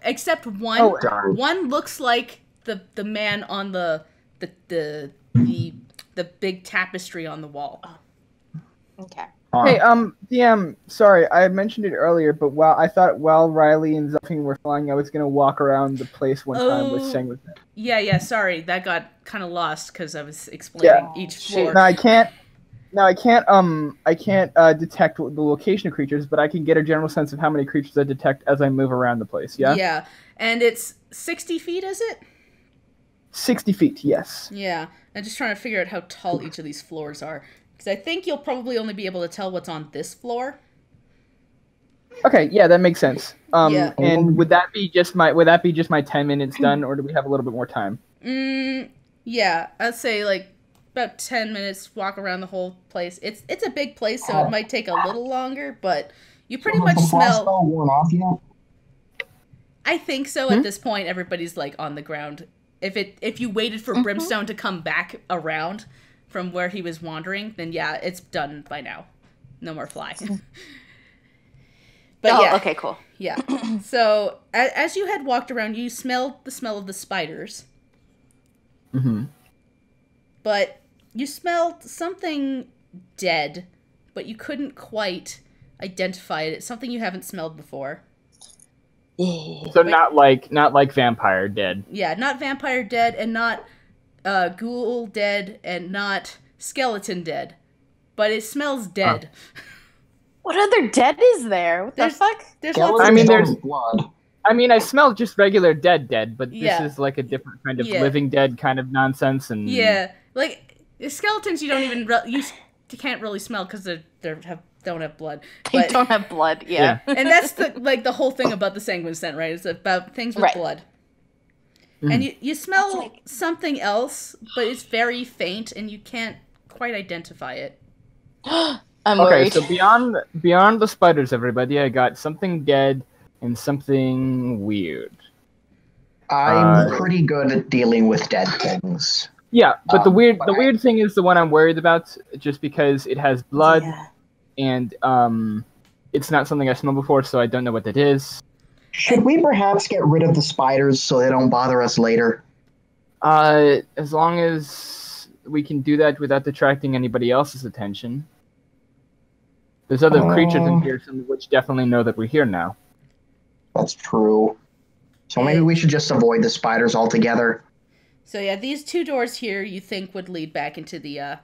Except one. Oh, darn. One looks like the man on the big tapestry on the wall. Okay. Huh. hey, DM. Sorry, I mentioned it earlier, but while Riley and Zuffing were flying, I was gonna walk around the place one time with Oh. Sang with them. Yeah, sorry. That got kind of lost because I was explaining each floor. Now I can't. Detect the location of creatures, but I can get a general sense of how many creatures I detect as I move around the place. Yeah. Yeah. And it's 60 feet, is it? 60 feet. Yes. Yeah. I'm just trying to figure out how tall each of these floors are. Because I think you'll probably only be able to tell what's on this floor. Okay. Yeah, that makes sense. Yeah. And would that be just my 10 minutes done, or do we have a little bit more time? Yeah. I'd say like about 10 minutes walk around the whole place. It's a big place, so it might take a little longer, but you pretty much smell. Worn off yet? I think so. At this point, everybody's like on the ground. If you waited for Brimstone to come back around from where he was wandering, then yeah, it's done by now. No more fly. But yeah, Okay, cool. yeah. So as you had walked around, you smelled the smell of the spiders, Mm-hmm. but you smelled something dead, but you couldn't quite identify it. It's something you haven't smelled before. So not like vampire dead. Yeah, not vampire dead, and not ghoul dead, and not skeleton dead. But it smells dead. What other dead is there? What the There's- fuck? There's lots I of mean, Skeletons there's- blood. I mean, I smell just regular dead, but this Yeah. is like a different kind of Yeah. living dead kind of nonsense. And Yeah, like skeletons, you don't even you can't really smell because they don't have blood. They But, don't have blood. Yeah. and that's the whole thing about the sanguine scent, right? It's about things with Right. blood. Mhm. And you smell That's like- something else, but it's very faint, and you can't quite identify it. I'm Okay, worried. so beyond the spiders, everybody, I got something dead and something weird. I'm pretty good at dealing with dead things. Yeah, but the but weird thing is the one I'm worried about, just because it has blood Yeah. and it's not something I smelled before, so I don't know what that is. Should we perhaps get rid of the spiders so they don't bother us later? As long as we can do that without detracting anybody else's attention. There's other creatures in here, some of which definitely know that we're here now. That's true. So maybe we should just avoid the spiders altogether. So yeah, these two doors here you think would lead back into the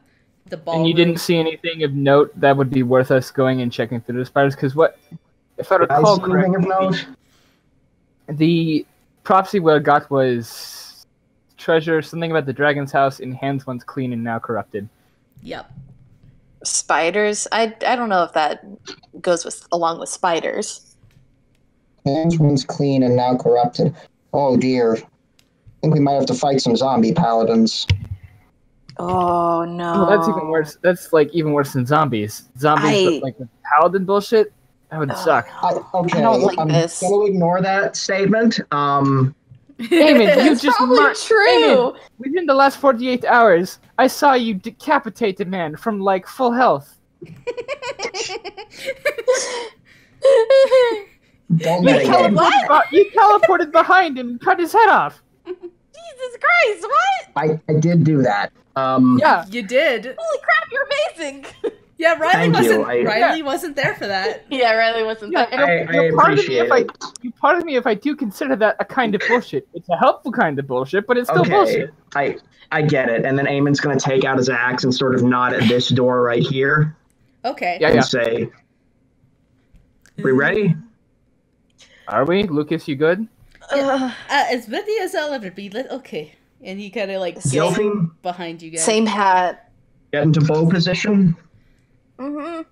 ballroom. And you didn't see anything of note that would be worth us going and checking through the spiders? Because if I Did I recall see anything of correctly, note? the prophecy we got was treasure, something about the dragon's house in hands once clean and now corrupted. Yep. Spiders. I don't know if that goes along with spiders. Hands once clean and now corrupted. Oh dear. I think we might have to fight some zombie paladins. Oh no. Well, that's even worse. That's like even worse than zombies. Zombies, but like with paladin bullshit, that would suck. Okay, I don't like I'm this. gonna ignore that statement. Eamon, you It's just probably true. Eamon, within the last 48 hours, I saw you decapitate a man from like full health. Don't You let it get What? you teleported behind him and cut his head off. Jesus Christ! What? I did do that. Yeah. You did. Holy crap! You're amazing. Yeah, Riley Thank you. Riley wasn't there for that. Yeah, Riley wasn't there. I appreciate it. You pardon me if I do consider that a kind of bullshit. It's a helpful kind of bullshit, but it's still bullshit. I get it. And then Eamon's going to take out his axe and sort of nod at this door right here. Okay. And say, we ready? Are we? Lucas, you good? As ready as I'll ever be. Okay. And he kind of like gets behind you guys. Same hat. Get into bow position. Mm-hmm.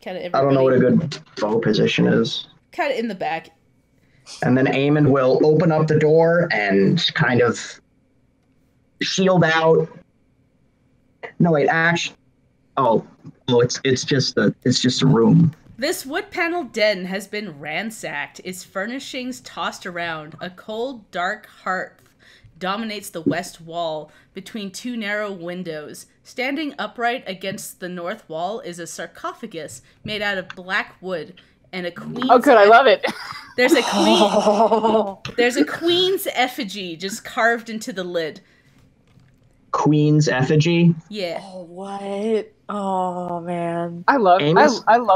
Kind of. I don't know what a good bow position is. Kind of in the back. And then Eamon will open up the door and kind of shield out. No, wait, actually. Oh, it's just a room. This wood-paneled den has been ransacked, its furnishings tossed around. A cold, dark hearth dominates the west wall between two narrow windows. Standing upright against the north wall is a sarcophagus made out of black wood and a queen's... Oh, good, I love it. There's a queen... There's a queen's effigy just carved into the lid. Queen's effigy? Yeah. Oh, what? Oh, man. I love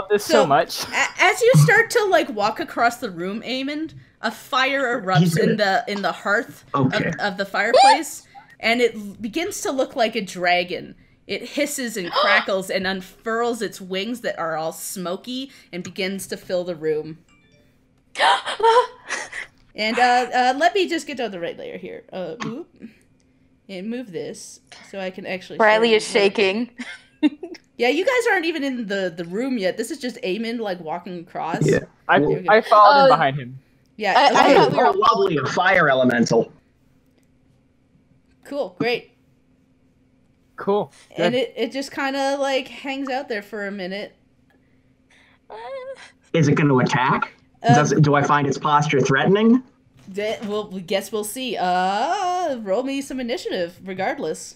this so much. As you start to like walk across the room, Eamon, a fire erupts in the hearth of the fireplace, and it begins to look like a dragon. It hisses and crackles and unfurls its wings that are all smoky and begins to fill the room. And let me just get down the right layer here. And move this so I can actually. Riley is shaking. Yeah, you guys aren't even in the room yet. This is just Eamon like walking across. Yeah, I followed in behind him. Yeah, I thought we were lovely, a fire elemental. Cool, great. Cool. Good. And it just kind of like hangs out there for a minute. Is it going to attack? Do I find its posture threatening? Well, we guess we'll see. Roll me some initiative, regardless.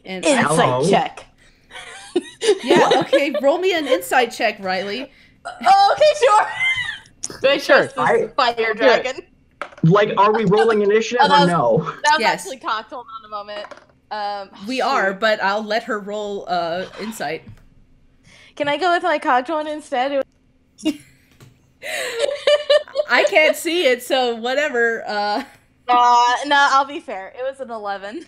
And insight check. Yeah, okay. Roll me an insight check, Riley. Oh, okay, sure. Do I trust this fire dragon? Like, are we rolling initiative or no? That was actually cocked. Hold on a moment. We are, but I'll let her roll insight. Can I go with my cocked one instead? I can't see it, so whatever. No, I'll be fair. It was an 11.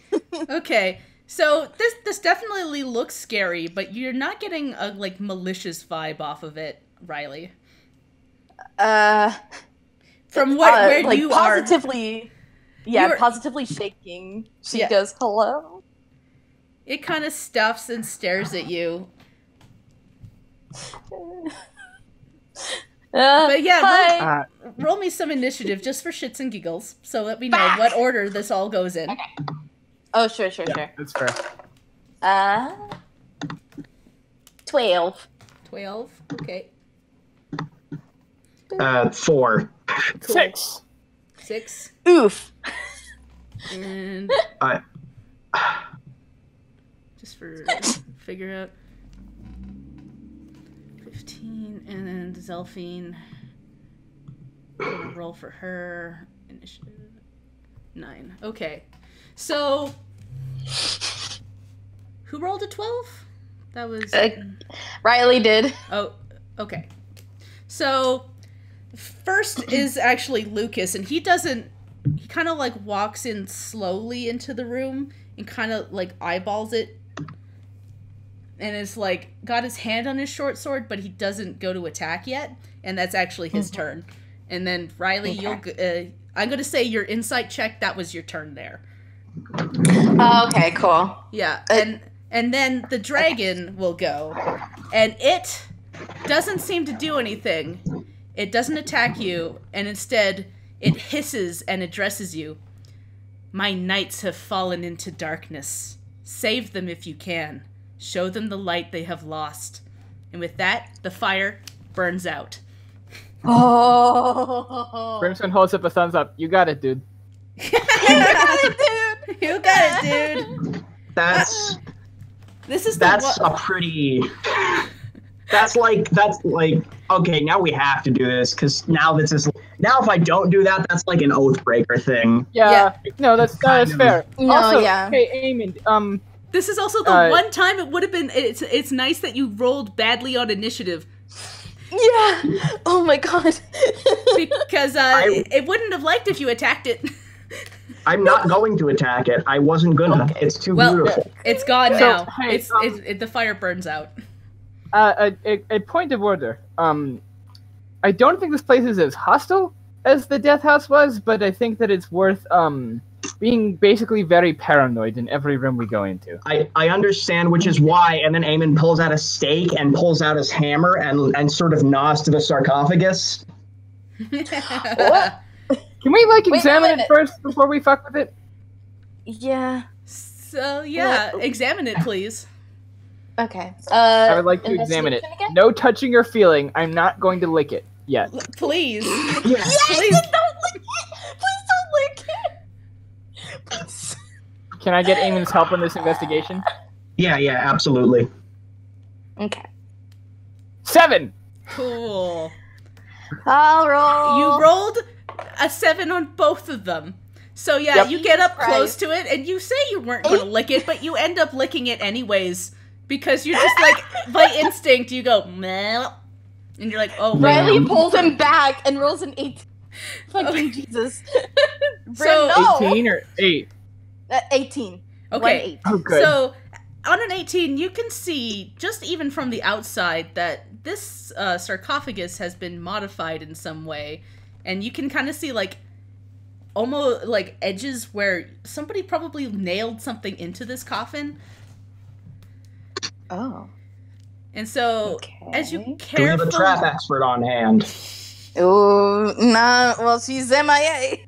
Okay, so this definitely looks scary, but you're not getting a like malicious vibe off of it, Riley. From where like you positively, are, yeah, positively shaking. She goes, "Hello." It kind of stuffs and stares at you. But yeah, roll me some initiative just for shits and giggles, so let me know what order this all goes in. Okay. Oh, sure. That's fair. 12. 12. Okay. 4. Cool. 6. 6. Oof. And just for figure out 15, and then Zelphine. Roll for her. Initiative 9. Okay. So who rolled a 12? That was Riley did. Oh, okay. So first is actually Lucas, and he kind of like walks in slowly into the room and kind of like eyeballs it, and is like got his hand on his short sword, but he doesn't go to attack yet, and that's actually his turn. And then Riley, I'm going to say your insight check, that was your turn there. Oh, okay, cool. Yeah, and then the dragon will go, and it doesn't seem to do anything. It doesn't attack you, and instead it hisses and addresses you. My knights have fallen into darkness. Save them if you can. Show them the light they have lost. And with that, the fire burns out. Oh. Brimstone holds up a thumbs up. You got it, dude. You got it, dude. That's like okay, now we have to do this because now if I don't do that, that's like an oath breaker thing. Yeah. No, that's fair. No, also, yeah. Hey, Eamon, This is also the one time it would have been. It's nice that you rolled badly on initiative. Yeah. Oh my god. Because it wouldn't have liked if you attacked it. I'm not going to attack it. I wasn't gonna. Okay. It's too beautiful. It's gone now. Hey, the fire burns out. A point of order. I don't think this place is as hostile as the Death House was, but I think that it's worth being basically very paranoid in every room we go into. I understand, which is why, and then Eamon pulls out a stake and pulls out his hammer and sort of gnaws to the sarcophagus. What? Can we, examine it first before we fuck with it? Yeah. So, yeah, examine it, please. Okay. I would like to examine it. Again? No touching or feeling. I'm not going to lick it yet. Please. Yes, please don't lick it! Please don't lick it! Please. Can I get Eamon's help in this investigation? Yeah, absolutely. Okay. 7! Cool. I'll roll. You rolled a 7 on both of them. So yeah, yep. You get up close to it, and you say you weren't going to lick it, but you end up licking it anyways. Because you're just like, by instinct, you go, meh. And you're like, oh, Riley pulls him back and rolls an 8. Fucking Jesus. So, no. 18 or 8? 18. Okay. Oh, good. So, on an 18, you can see, just even from the outside, that this sarcophagus has been modified in some way. And you can kind of see, almost, edges where somebody probably nailed something into this coffin. Oh. And so, as you Do we carefully... have a trap expert on hand? Oh, nah. Well, she's MIA.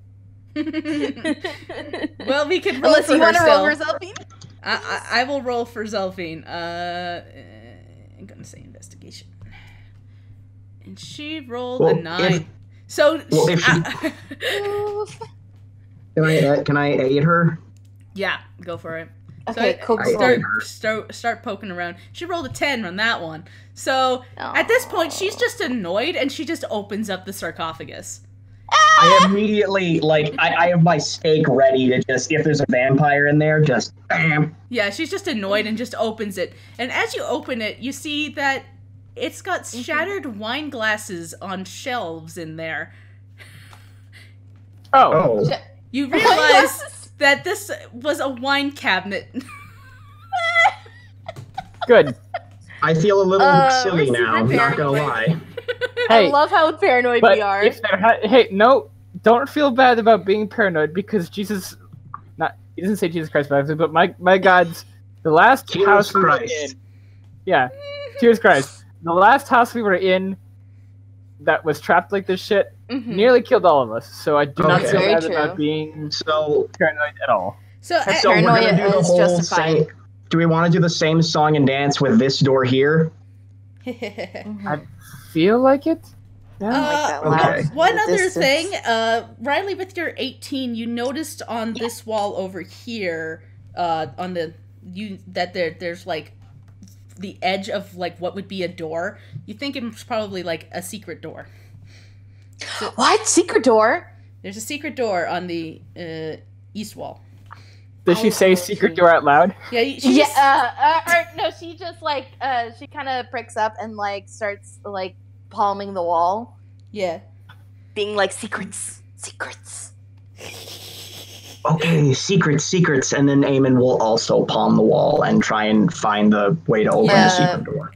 Well, we could roll Unless for you want to roll for still. Zelphine. I will roll for Zelphine. I'm gonna say investigation. And she rolled a 9. Can I aid her? Yeah, go for it. Okay, so cool. Start poking around. She rolled a 10 on that one. So at this point, she's just annoyed, and she just opens up the sarcophagus. I immediately, I have my stake ready to just, if there's a vampire in there, just bam. Yeah, she's just annoyed and just opens it. And as you open it, you see that it's got shattered wine glasses on shelves in there. Oh. You realize that this was a wine cabinet. Good. I feel a little silly now, not gonna lie. Hey, I love how paranoid we are. Hey, no, don't feel bad about being paranoid because Jesus, he doesn't say Jesus Christ, but my God's, the last house we were in. Yeah, Jesus Christ. The last house we were in that was trapped like this shit nearly killed all of us. So I do not feel bad about being paranoid at all. So we're gonna do the whole same. Do we want to do the same song and dance with this door here? I feel like it. Yeah. One other thing, Riley, with your 18, you noticed on this wall over here, there's the edge of what would be a door. You think it's probably a secret door. So, what? Secret door? There's a secret door on the east wall. Does she say secret door out loud? Yeah. No, she just she kind of pricks up and starts palming the wall. Yeah. Being secrets. Okay, secrets, and then Eamon will also palm the wall and try and find the way to open the secret door.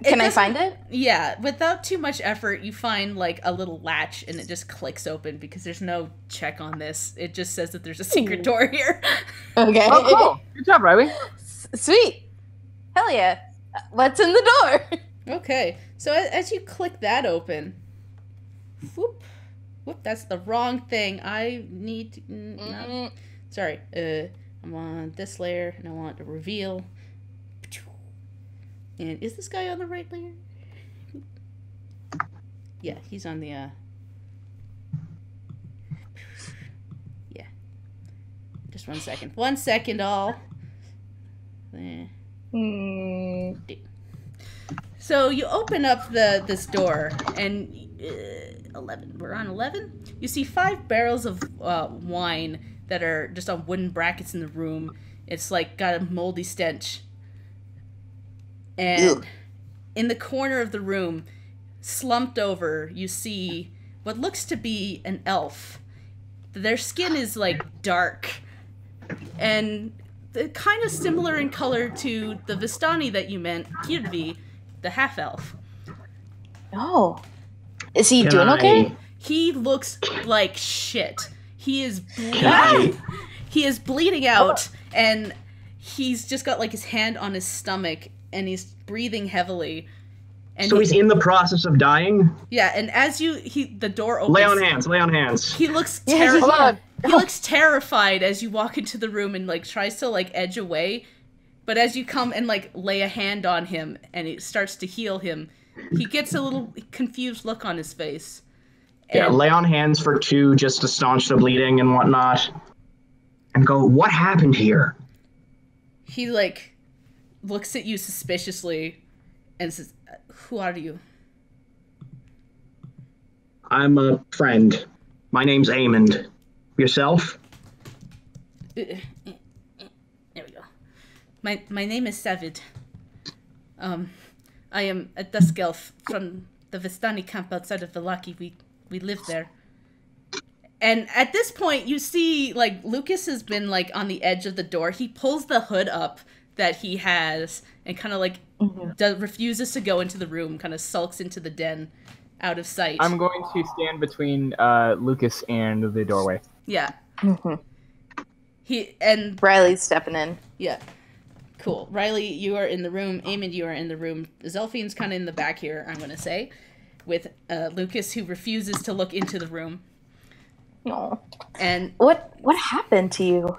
Can I find it? Yeah, without too much effort, you find a little latch and it just clicks open because there's no check on this. It just says that there's a secret door here. Okay. Oh, cool. Good job, Riley. Sweet. Hell yeah. What's in the door? Okay, so as you click that open, whoop, that's the wrong thing. I need to, sorry, I want this layer, and I want to reveal. And is this guy on the right layer? Yeah, he's on the, yeah. Just 1 second. 1 second, all. So you open up this door, and 11. We're on 11. You see 5 barrels of wine that are just on wooden brackets in the room. It's like got a moldy stench. And Ew. in the corner of the room, slumped over, you see what looks to be an elf. Their skin is like dark and kind of similar in color to the Vistani that you met, Kirvi, the half elf. Oh. Is he Can doing I- okay? He looks like shit. He is Can I- he is bleeding out, and he's just got like his hand on his stomach, and he's breathing heavily. And So he's in the process of dying? yeah, and as the door opens, Lay on hands, lay on hands. he looks Yeah, hold on. he looks terrified as you walk into the room and like tries to like edge away, but as you come and like lay a hand on him and it starts to heal him, he gets a little confused look on his face. Yeah, And lay on hands for 2 just to staunch the bleeding and whatnot. And go, what happened here? he like looks at you suspiciously and says, "Who are you?" I'm a friend. My name's Amond. Yourself? There we go. My name is Savid. I am a dusk elf from the Vistani camp outside of Vallaki. We live there. And at this point, you see, like, Lucas has been, like, on the edge of the door. He pulls the hood up that he has and kind of, like, refuses to go into the room, kind of sulks into the den out of sight. I'm going to stand between Lucas and the doorway. Yeah. Mhm. Riley's stepping in. Yeah. Cool. Riley, you are in the room. Eamon, you are in the room. Zelfine's kind of in the back here, I'm going to say, with Lucas, who refuses to look into the room. Oh. And What happened to you?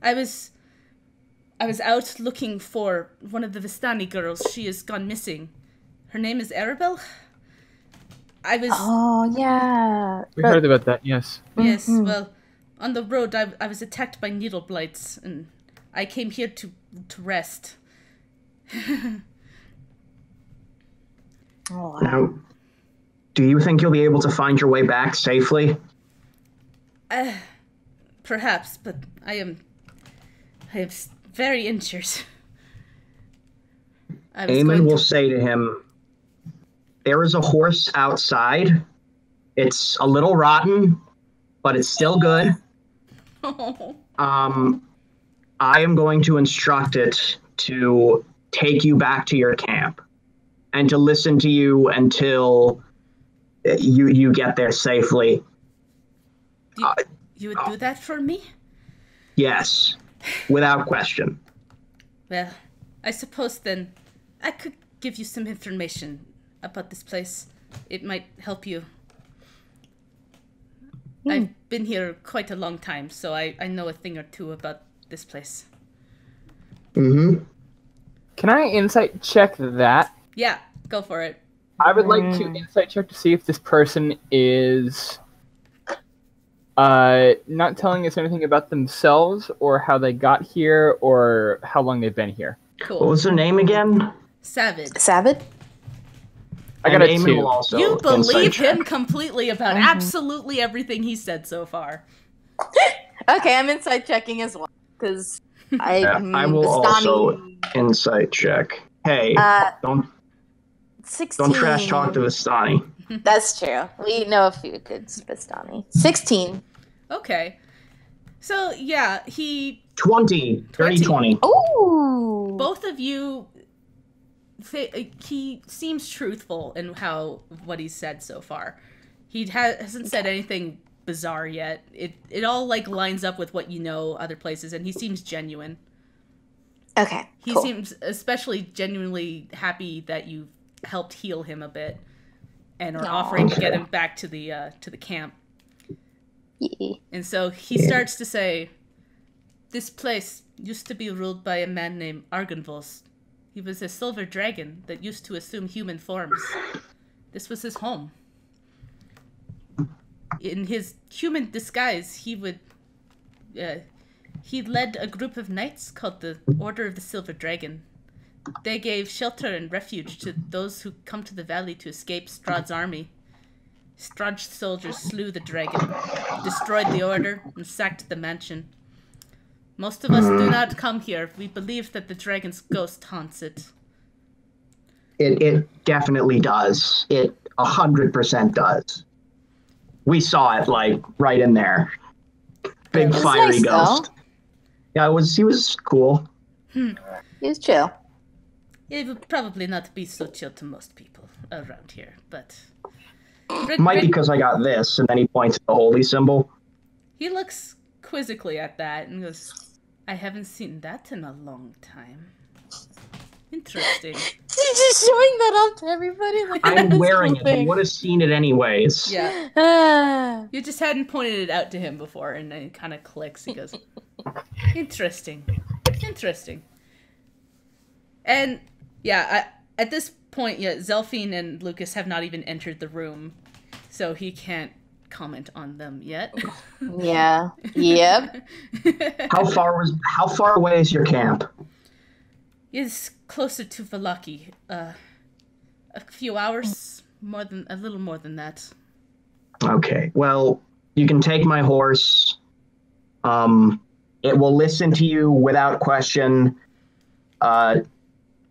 I was out looking for one of the Vistani girls. She has gone missing. Her name is Arabelle. I was... Oh, yeah. We heard about that, yes. Yes, Mhm. well, on the road, I was attacked by needle blights, and I came here to rest. Oh, wow. Now, do you think you'll be able to find your way back safely? Perhaps, but I am very injured. I was Eamon going will to... say to him, there is a horse outside. It's a little rotten, but it's still good. I am going to instruct it to take you back to your camp and to listen to you until you get there safely. You would do that for me? Yes, without question. Well, I suppose then I could give you some information about this place. It might help you. I've been here quite a long time, so I know a thing or two about this place. Mm-hmm. Can I insight check that? Yeah, go for it. I would like to insight check to see if this person is not telling us anything about themselves or how they got here or how long they've been here. What Cool. was her name again? Savid. Savid? I got And a Eamon 2. will also You believe insight check. him completely about absolutely everything he said so far. Okay, I'm inside checking as well. Because I will also insight check. Hey, don't 16. trash talk to Vistani. That's true. We know a few good Vistani. 16. Okay. So, yeah, he... 20. Dirty 20. Ooh. Both of you... He seems truthful in what he's said so far. He hasn't said anything bizarre yet. It all, like, lines up with what you know other places, and he seems genuine. Okay. He cool. seems especially genuinely happy that you helped heal him a bit and are offering to get him back to the camp. Yeah. And so he starts to say, this place used to be ruled by a man named Argonvoltsholt. He was a silver dragon that used to assume human forms. This was his home. In his human disguise, he led a group of knights called the Order of the Silver Dragon. They gave shelter and refuge to those who come to the valley to escape Strahd's army. Strahd's soldiers slew the dragon, destroyed the order, and sacked the mansion. Most of us do not come here. We believe that the dragon's ghost haunts it. It definitely does. It 100% does. We saw it, like, right in there. Big fiery nice, ghost. though. Yeah, he was cool. He was chill. It would probably not be so chill to most people around here, but... Might be because I got this, and then he points at the holy symbol. He looks quizzically at that and goes, I haven't seen that in a long time. Interesting. He's just showing that off to everybody. Like, I'm wearing it. He would have seen it anyways. Yeah. You just hadn't pointed it out to him before, and then it kind of clicks. He goes, interesting. Interesting. And, yeah, at this point, yeah, Zelphine and Lucas have not even entered the room, so he can't comment on them yet. Yeah. Yep. How far away is your camp? It's closer to Valaki. A few hours, a little more than that. Okay. Well, you can take my horse. It will listen to you without question.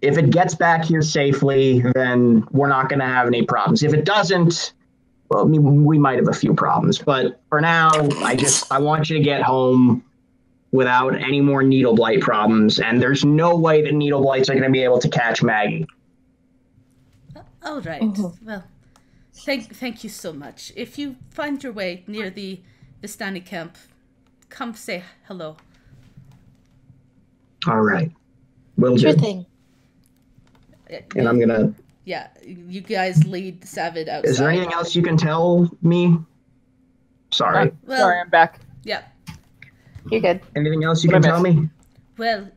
If it gets back here safely, then we're not going to have any problems. If it doesn't, well, we might have a few problems. But for now, I want you to get home without any more needle blight problems. And there's no way that needle blights are going to be able to catch Maggie. All right. Well, thank you so much. If you find your way near the Vistani camp, come say hello. All right. Will Sure do. thing. And I'm gonna. Yeah, you guys lead Savid outside. Is there anything else you can tell me? Sorry. Well, Sorry, I'm back. Yeah. You're good. Anything else you can tell me? Well,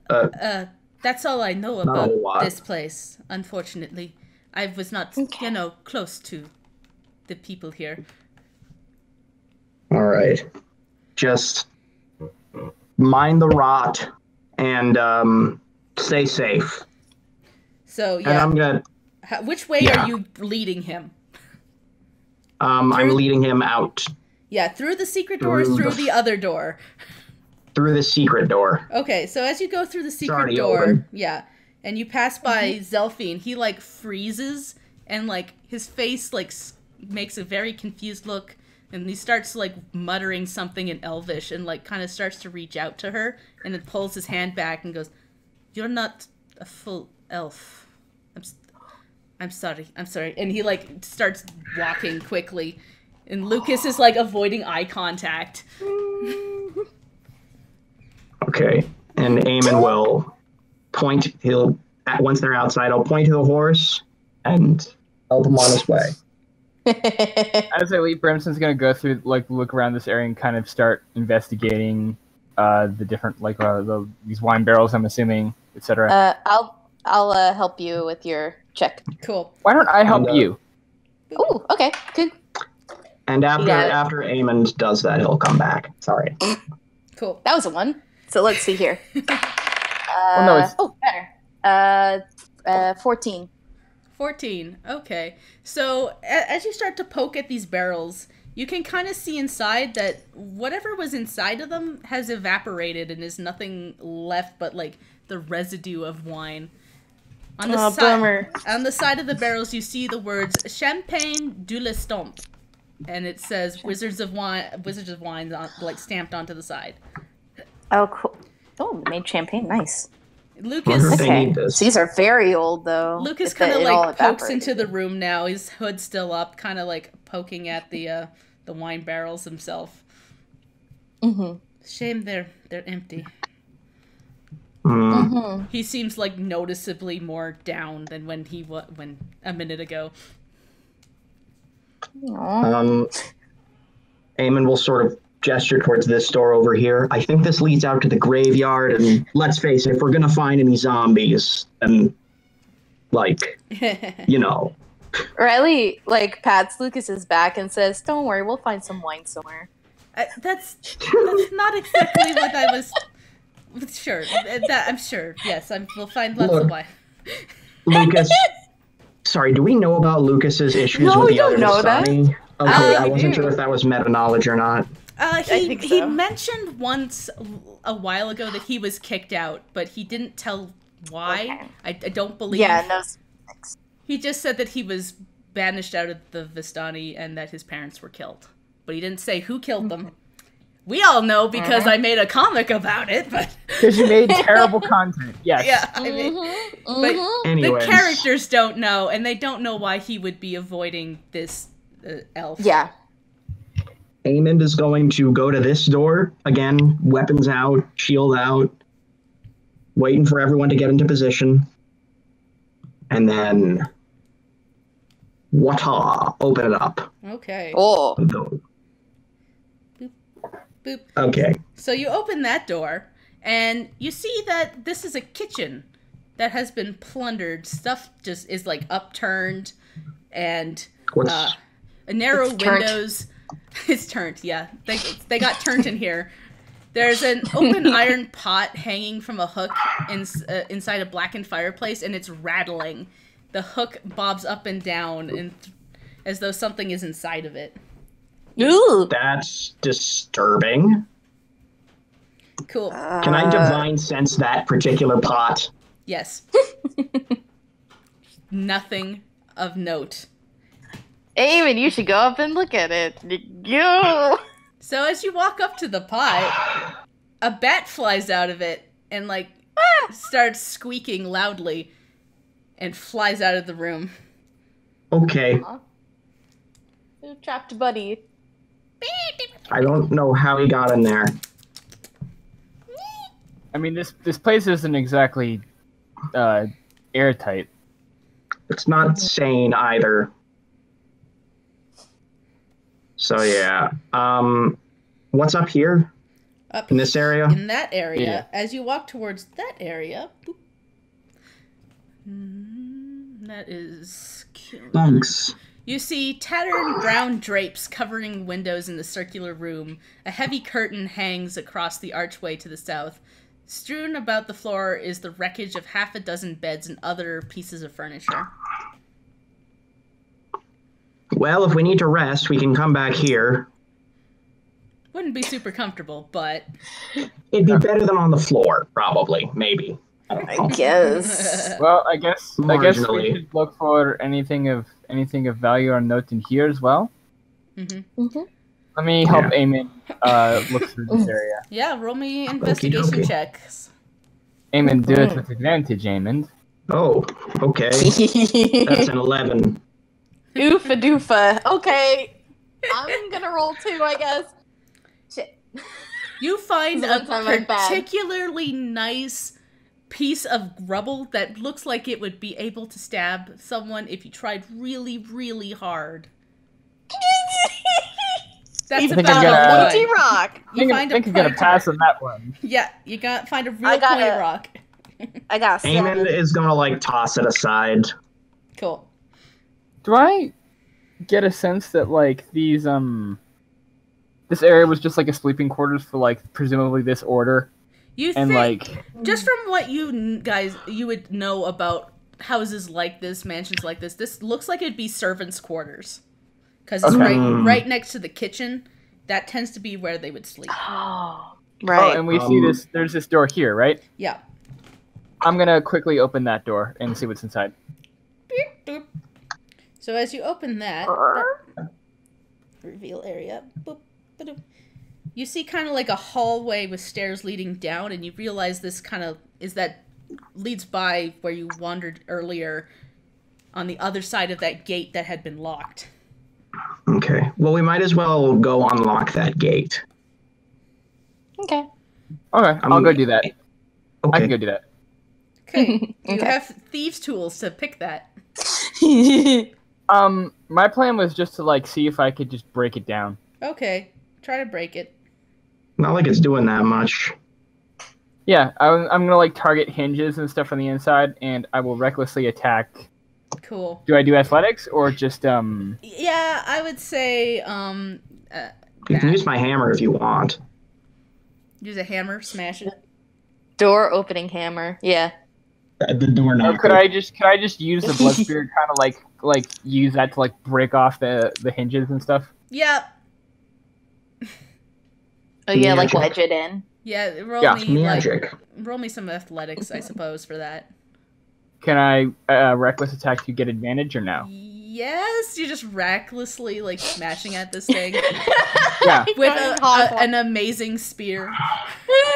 that's all I know Not a about lot. this place, unfortunately. I was not, close to the people here. All right. Just mind the rot and stay safe. So, And yeah. I'm gonna. Which way are you leading him? I'm leading him out Yeah, through the secret door or through the other door? through the secret door. Okay, so as you go through the secret already door, open. yeah, and you pass by Zelphine, he, like, freezes, and, like, his face, like, makes a very confused look, and he starts, like, muttering something in Elvish, and, like, kind of starts to reach out to her, and then pulls his hand back and goes, "You're not a full elf. I'm sorry. And he, like, starts walking quickly, and Lucas is, like, avoiding eye contact. Okay. And Eamon will point. Once they're outside, I'll point to the horse and help him on his way. As I leave, Brimson's gonna go through, like, look around this area and kind of start investigating the different, like, these wine barrels, I'm assuming, etc. I'll help you with your check. Cool. Why don't I help you? Ooh, okay, good. And Yeah. after Eamon does that, he'll come back. Sorry. Cool. That was a 1. So let's see here. no, it's- Better. 14. 14. Okay. So as you start to poke at these barrels, you can kind of see inside that whatever was inside of them has evaporated and is nothing left but, like, the residue of wine. On the Bummer. On the side of the barrels, you see the words Champagne du l'Estompe, and it says Wizards of Wine, like, stamped onto the side. Oh, cool. Oh, made champagne. Nice. Lucas, They Okay. need this. These are very old, though. Lucas If kind of, it all like, pokes evaporated. into the room now. His hood's still up, kind of, like, poking at the wine barrels himself. Mm-hmm. Shame they're empty. Mm. Mm-hmm. He seems, like, noticeably more down than when a minute ago. Eamon will sort of gesture towards this door over here. I think this leads out to the graveyard, and let's face it, if we're gonna find any zombies, then, like, you know. Riley, like, pats Lucas's back and says, "Don't worry, we'll find some wine somewhere." That's not exactly what I was... Sure. I'm sure. Yes, we'll find lots of wine. Lucas, sorry, do we know about Lucas's issues No, with we the don't other know that. Vistani? Okay, I we wasn't do. sure if that was meta knowledge or not. He mentioned once a while ago that he was kicked out, but he didn't tell why. Okay. I don't believe. Yeah, no. He just said that he was banished out of the Vistani and that his parents were killed, but he didn't say who killed them. We all know because I made a comic about it, but because you made terrible content. Yes. Yeah. I mean, but the characters don't know, and they don't know why he would be avoiding this elf. Yeah. Aemond is going to go to this door again, weapons out, shield out, waiting for everyone to get into position, and then open it up. Okay. Oh. Boop. Boop. Okay. So you open that door, and you see that this is a kitchen that has been plundered. Stuff just is like upturned, and narrow windows. It's turned, yeah. They got turned in here. There's an open iron pot hanging from a hook inside a blackened fireplace, and it's rattling. The hook bobs up and down, and as though something is inside of it. Ooh, that's disturbing. Cool. Can I divine sense that particular pot? Yes. Nothing of note. Aemond, you should go up and look at it. Go. So as you walk up to the pot, a bat flies out of it and starts squeaking loudly and flies out of the room. Okay. Trapped buddy. I don't know how he got in there. I mean, this place isn't exactly airtight. It's not sane either. So yeah, what's up here? Up in this area? In that area. Yeah. As you walk towards that area, boop, that is cute. Thanks. You see tattered brown drapes covering windows in the circular room. A heavy curtain hangs across the archway to the south. Strewn about the floor is the wreckage of half a dozen beds and other pieces of furniture. Well, if we need to rest, we can come back here. Wouldn't be super comfortable, but... It'd be better than on the floor, probably. Maybe. I guess. Well, I guess we should look for anything of value or note in here as well. Mm-hmm. Mm-hmm. Let me help Aemond look through this area. Yeah, roll me investigation checks. Aemond, do it with advantage, Aemond. Oh, okay. That's an 11. Oofa doofa. Okay. I'm gonna roll 2, I guess. Shit. You find a particularly nice piece of rubble that looks like it would be able to stab someone if you tried really, really hard. That's about a pointy rock. I think I'm gonna pass on that one. Yeah, you find a real pointy rock. I got Aemond is gonna toss it aside. Cool. Do I get a sense that these this area was just a sleeping quarters for presumably this order? You think just from what you guys would know about houses like this, mansions like this looks like it'd be servants' quarters. Because it's right next to the kitchen. That tends to be where they would sleep. Oh, right. Oh, and we see this. There's this door here, right? Yeah. I'm gonna quickly open that door and see what's inside. Beep, boop. So as you open that reveal area, boop, boop, you see kind of a hallway with stairs leading down, and you realize this kind of leads by where you wandered earlier on the other side of that gate that had been locked. Okay. Well, we might as well go unlock that gate. Okay. Okay, I'll go do that. Okay. I can go do that. Okay. You have thieves' tools to pick that. My plan was just to see if I could just break it down. Okay. Try to break it. Not like it's doing that much. Yeah, I'm gonna target hinges and stuff on the inside, and I will recklessly attack. Cool. Do I do athletics or just Yeah, I would say you can use my hammer if you want. Use a hammer, smash it. Door opening hammer. Yeah. The door knocker. Or could I just use the blood spirit kind of use that to break off the hinges and stuff? Yep. Oh yeah, like Magic. wedge it in. Yeah, Yeah, Magic. roll me some athletics, I suppose, for that. Can I reckless attack to get advantage or no? Yes, you're just recklessly like smashing at this thing Yeah. with an amazing spear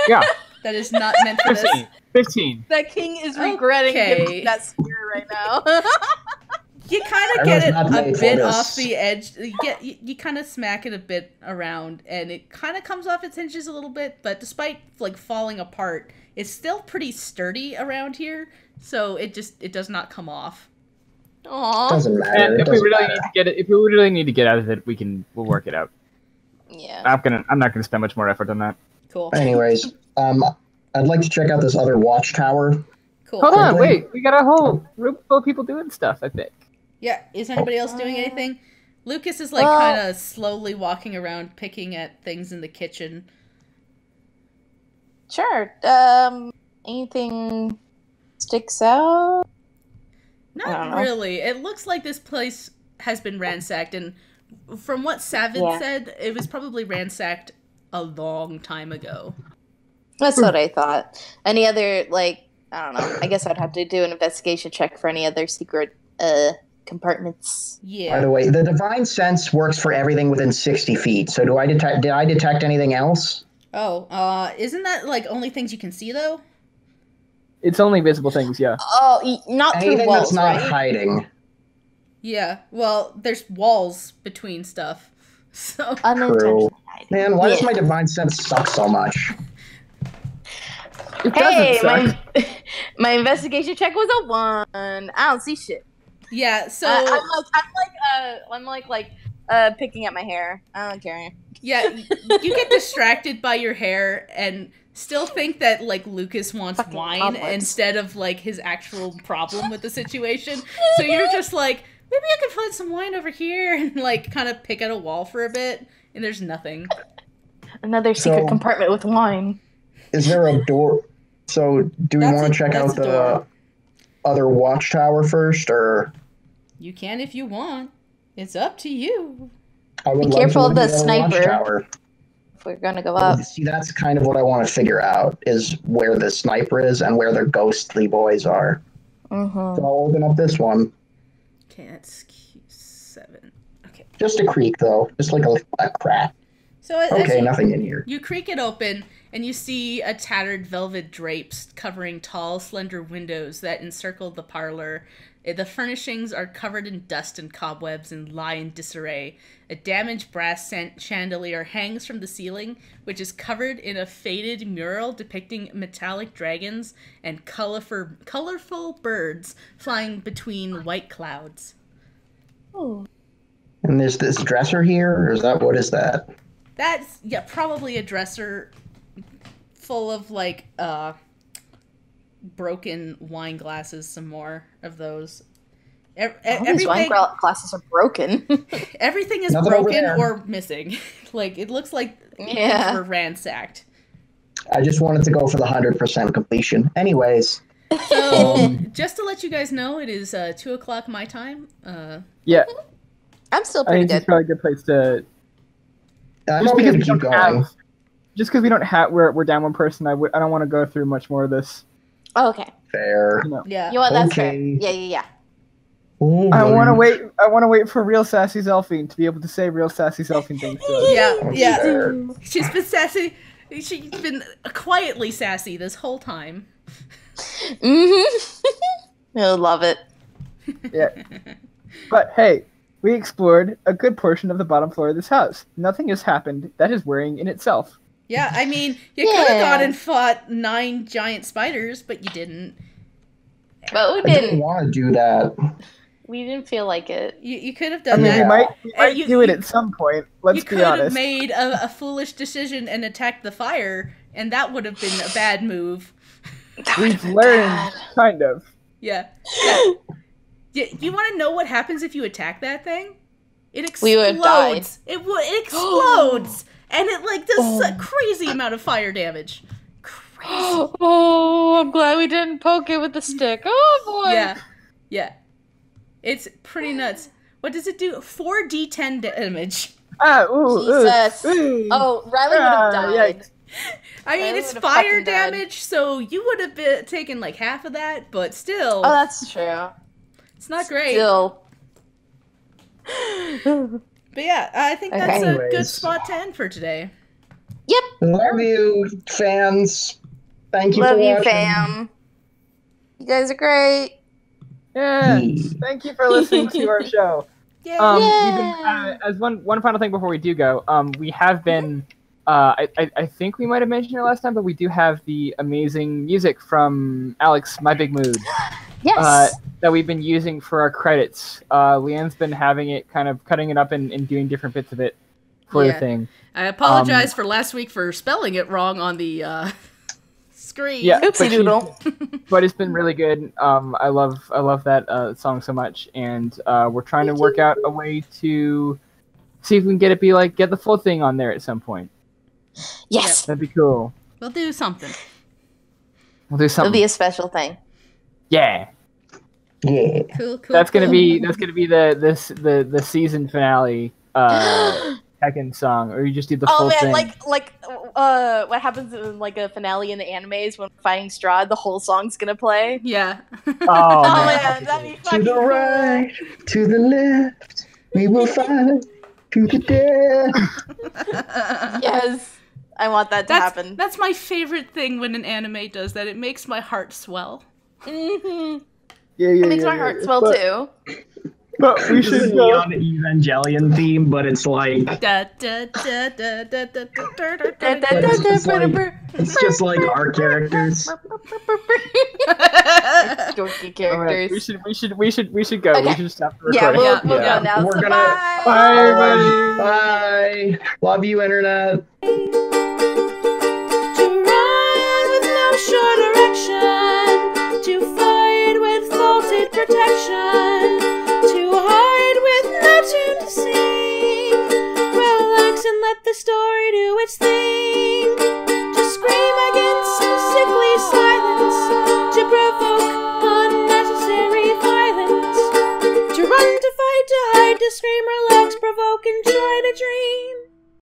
Yeah. that is not meant for this. 15. That king is regretting Okay. giving that spear right now. You kind of I get was it not a made for bit this. off the edge. You kind of smack it a bit around, and it kind of comes off its hinges a little bit. But despite like falling apart, it's still pretty sturdy around here. So it does not come off. Aww. Doesn't matter. And It if we doesn't really matter. need to get it, if we really need to get out of it, we'll work it out. Yeah. I'm not gonna spend much more effort on that. Cool. Anyways, I'd like to check out this other watchtower. Cool. Hold on, Quickly. wait. We got a whole room full of people doing stuff, I think. Yeah. Is anybody else doing anything? Lucas is like Well- kind of slowly walking around, picking at things in the kitchen. Sure. Anything sticks out? I don't Not know. really. It looks like this place has been ransacked, and from what Savin Yeah. said, it was probably ransacked a long time ago. That's what I thought. Any other, like, I don't know. I guess I'd have to do an investigation check for any other secret compartments. By Yeah. the way, the divine sense works for everything within 60 feet. So did I detect anything else? Oh, isn't that like only things you can see though? It's only visible things, yeah. Oh, not through Anything walls, that's not right? hiding. Yeah. Well, there's walls between stuff. So Unintentionally hiding. Man, why does Yeah. my divine sense suck so much? It Hey, doesn't suck. my investigation check was a 1. I don't see shit. yeah. So I'm like picking at my hair. I don't care. yeah, you get distracted by your hair and still think that like Lucas wants Fucking wine cobwebs. instead of like his actual problem with the situation. So you're just like, maybe I can find some wine over here and like kind of pick at a wall for a bit, and there's nothing. Another secret So- compartment with wine. Is there a door? So do we That's want a- to check that's out a the door. other watchtower first, or You can if you want. It's up to you. I would Be love to careful look of the at other sniper. watchtower. If we're gonna go up. See, that's kind of what I want to figure out, is where the sniper is and where their ghostly boys are. Mm-hmm. So I'll open up this one. Okay, that's Q7. Okay. Just a creak, though. Just like a crack. So as Okay, you, nothing in here. you creak it open, and you see a tattered velvet drapes covering tall, slender windows that encircle the parlor. The furnishings are covered in dust and cobwebs and lie in disarray. A damaged brass chandelier hangs from the ceiling, which is covered in a faded mural depicting metallic dragons and colorful birds flying between white clouds. Ooh. And there's this dresser here, or what is that? That's, yeah, probably a dresser full of, like, broken wine glasses, some more of those. All these wine glasses are broken. Everything is Nothing over broken there. or missing. Like, it looks like Yeah. things were ransacked. I just wanted to go for the 100% completion. Anyways, So, just to let you guys know, it is 2 o'clock my time. Yeah, I'm still I pretty think it's good. probably a good place to. I'm Just okay because to we keep don't going. have, just because we don't have, we're down one person. I don't want to go through much more of this. Oh, okay. Fair. You know, Yeah. You know what? That's fair. Okay. Yeah. Ooh, I want to wait. I want to wait for real sassy Zelfine to be able to say real sassy Zelfine things to us. Yeah. Fair. She's been sassy. She's been quietly sassy this whole time. Mm-hmm. You'll love it. Yeah. But hey, we explored a good portion of the bottom floor of this house. Nothing has happened that is worrying in itself. Yeah, I mean, you could have Yeah. gone and fought 9 giant spiders, but you didn't. But we I didn't didn't. want to do that. We didn't feel like it. You could have I done mean, that. we might you- do it you- at some point. Let's You be could have honest. made a foolish decision and attacked the fire, and that would have been a bad move. That would've We've been learned, bad. kind of. Yeah. You want to know what happens if you attack that thing? It explodes. We would've died. It explodes, and it like does a Oh. crazy amount of fire damage. Crazy. Oh, I'm glad we didn't poke it with the stick. Oh boy. Yeah. It's pretty nuts. What does it do? 4d10 damage. Jesus. Ooh. Oh, Riley would have died. Yikes. I mean, Riley it's would've fire fucking died. damage, so you would have been taken like half of that, but still, Oh, that's true. it's not great. Still. But yeah, I think Okay. that's a good Anyways. spot to end for today. Yep. Love you, fans. Thank you Love for you, watching. fam. You guys are great. Yeah. Yeah. Thank you for listening to our show. Yay! We've been, as one final thing before we do go, we have been. I think we might have mentioned it last time, but we do have the amazing music from Alex, My Big Mood, Yes. that we've been using for our credits. Leanne's been having it, kind of cutting it up and doing different bits of it for the Yeah. thing. I apologize for last week for spelling it wrong on the screen. Yeah, Oopsie doodle. but it's been really good. I love that song so much, and we're trying to work out a way to see if we can get the full thing on there at some point. Yes. That'd be cool. We'll do something. We'll do It'll something. be a special thing. Yeah. Yeah. Cool. That's gonna be the season finale Tekken song, or you just do the Oh full man, thing. like what happens in like a finale in the animes when fighting Strahd, the whole song's gonna play. Yeah. Oh, Oh man. man, that'd be To fucking the cool. right, to the left, we will fight to the death. Yes, I want that to happen. That's my favorite thing when an anime does that. It makes my heart swell. Mm-hmm. Yeah, It makes my heart swell too. But we This is should a Neon Evangelion theme, but it's like Da, da, da, da, da, da, da, da, Da, da, da, da. it's just like our characters. Dorky All right, characters. we should go. Okay. We should stop the Yeah, recording. we'll Yeah. go now. We're So gonna- bye. Bye, everybody. Bye. Love you, internet. To run with no sure direction, to fight with vaulted protection, to hide with no tune to sing. Relax and let the story do its thing.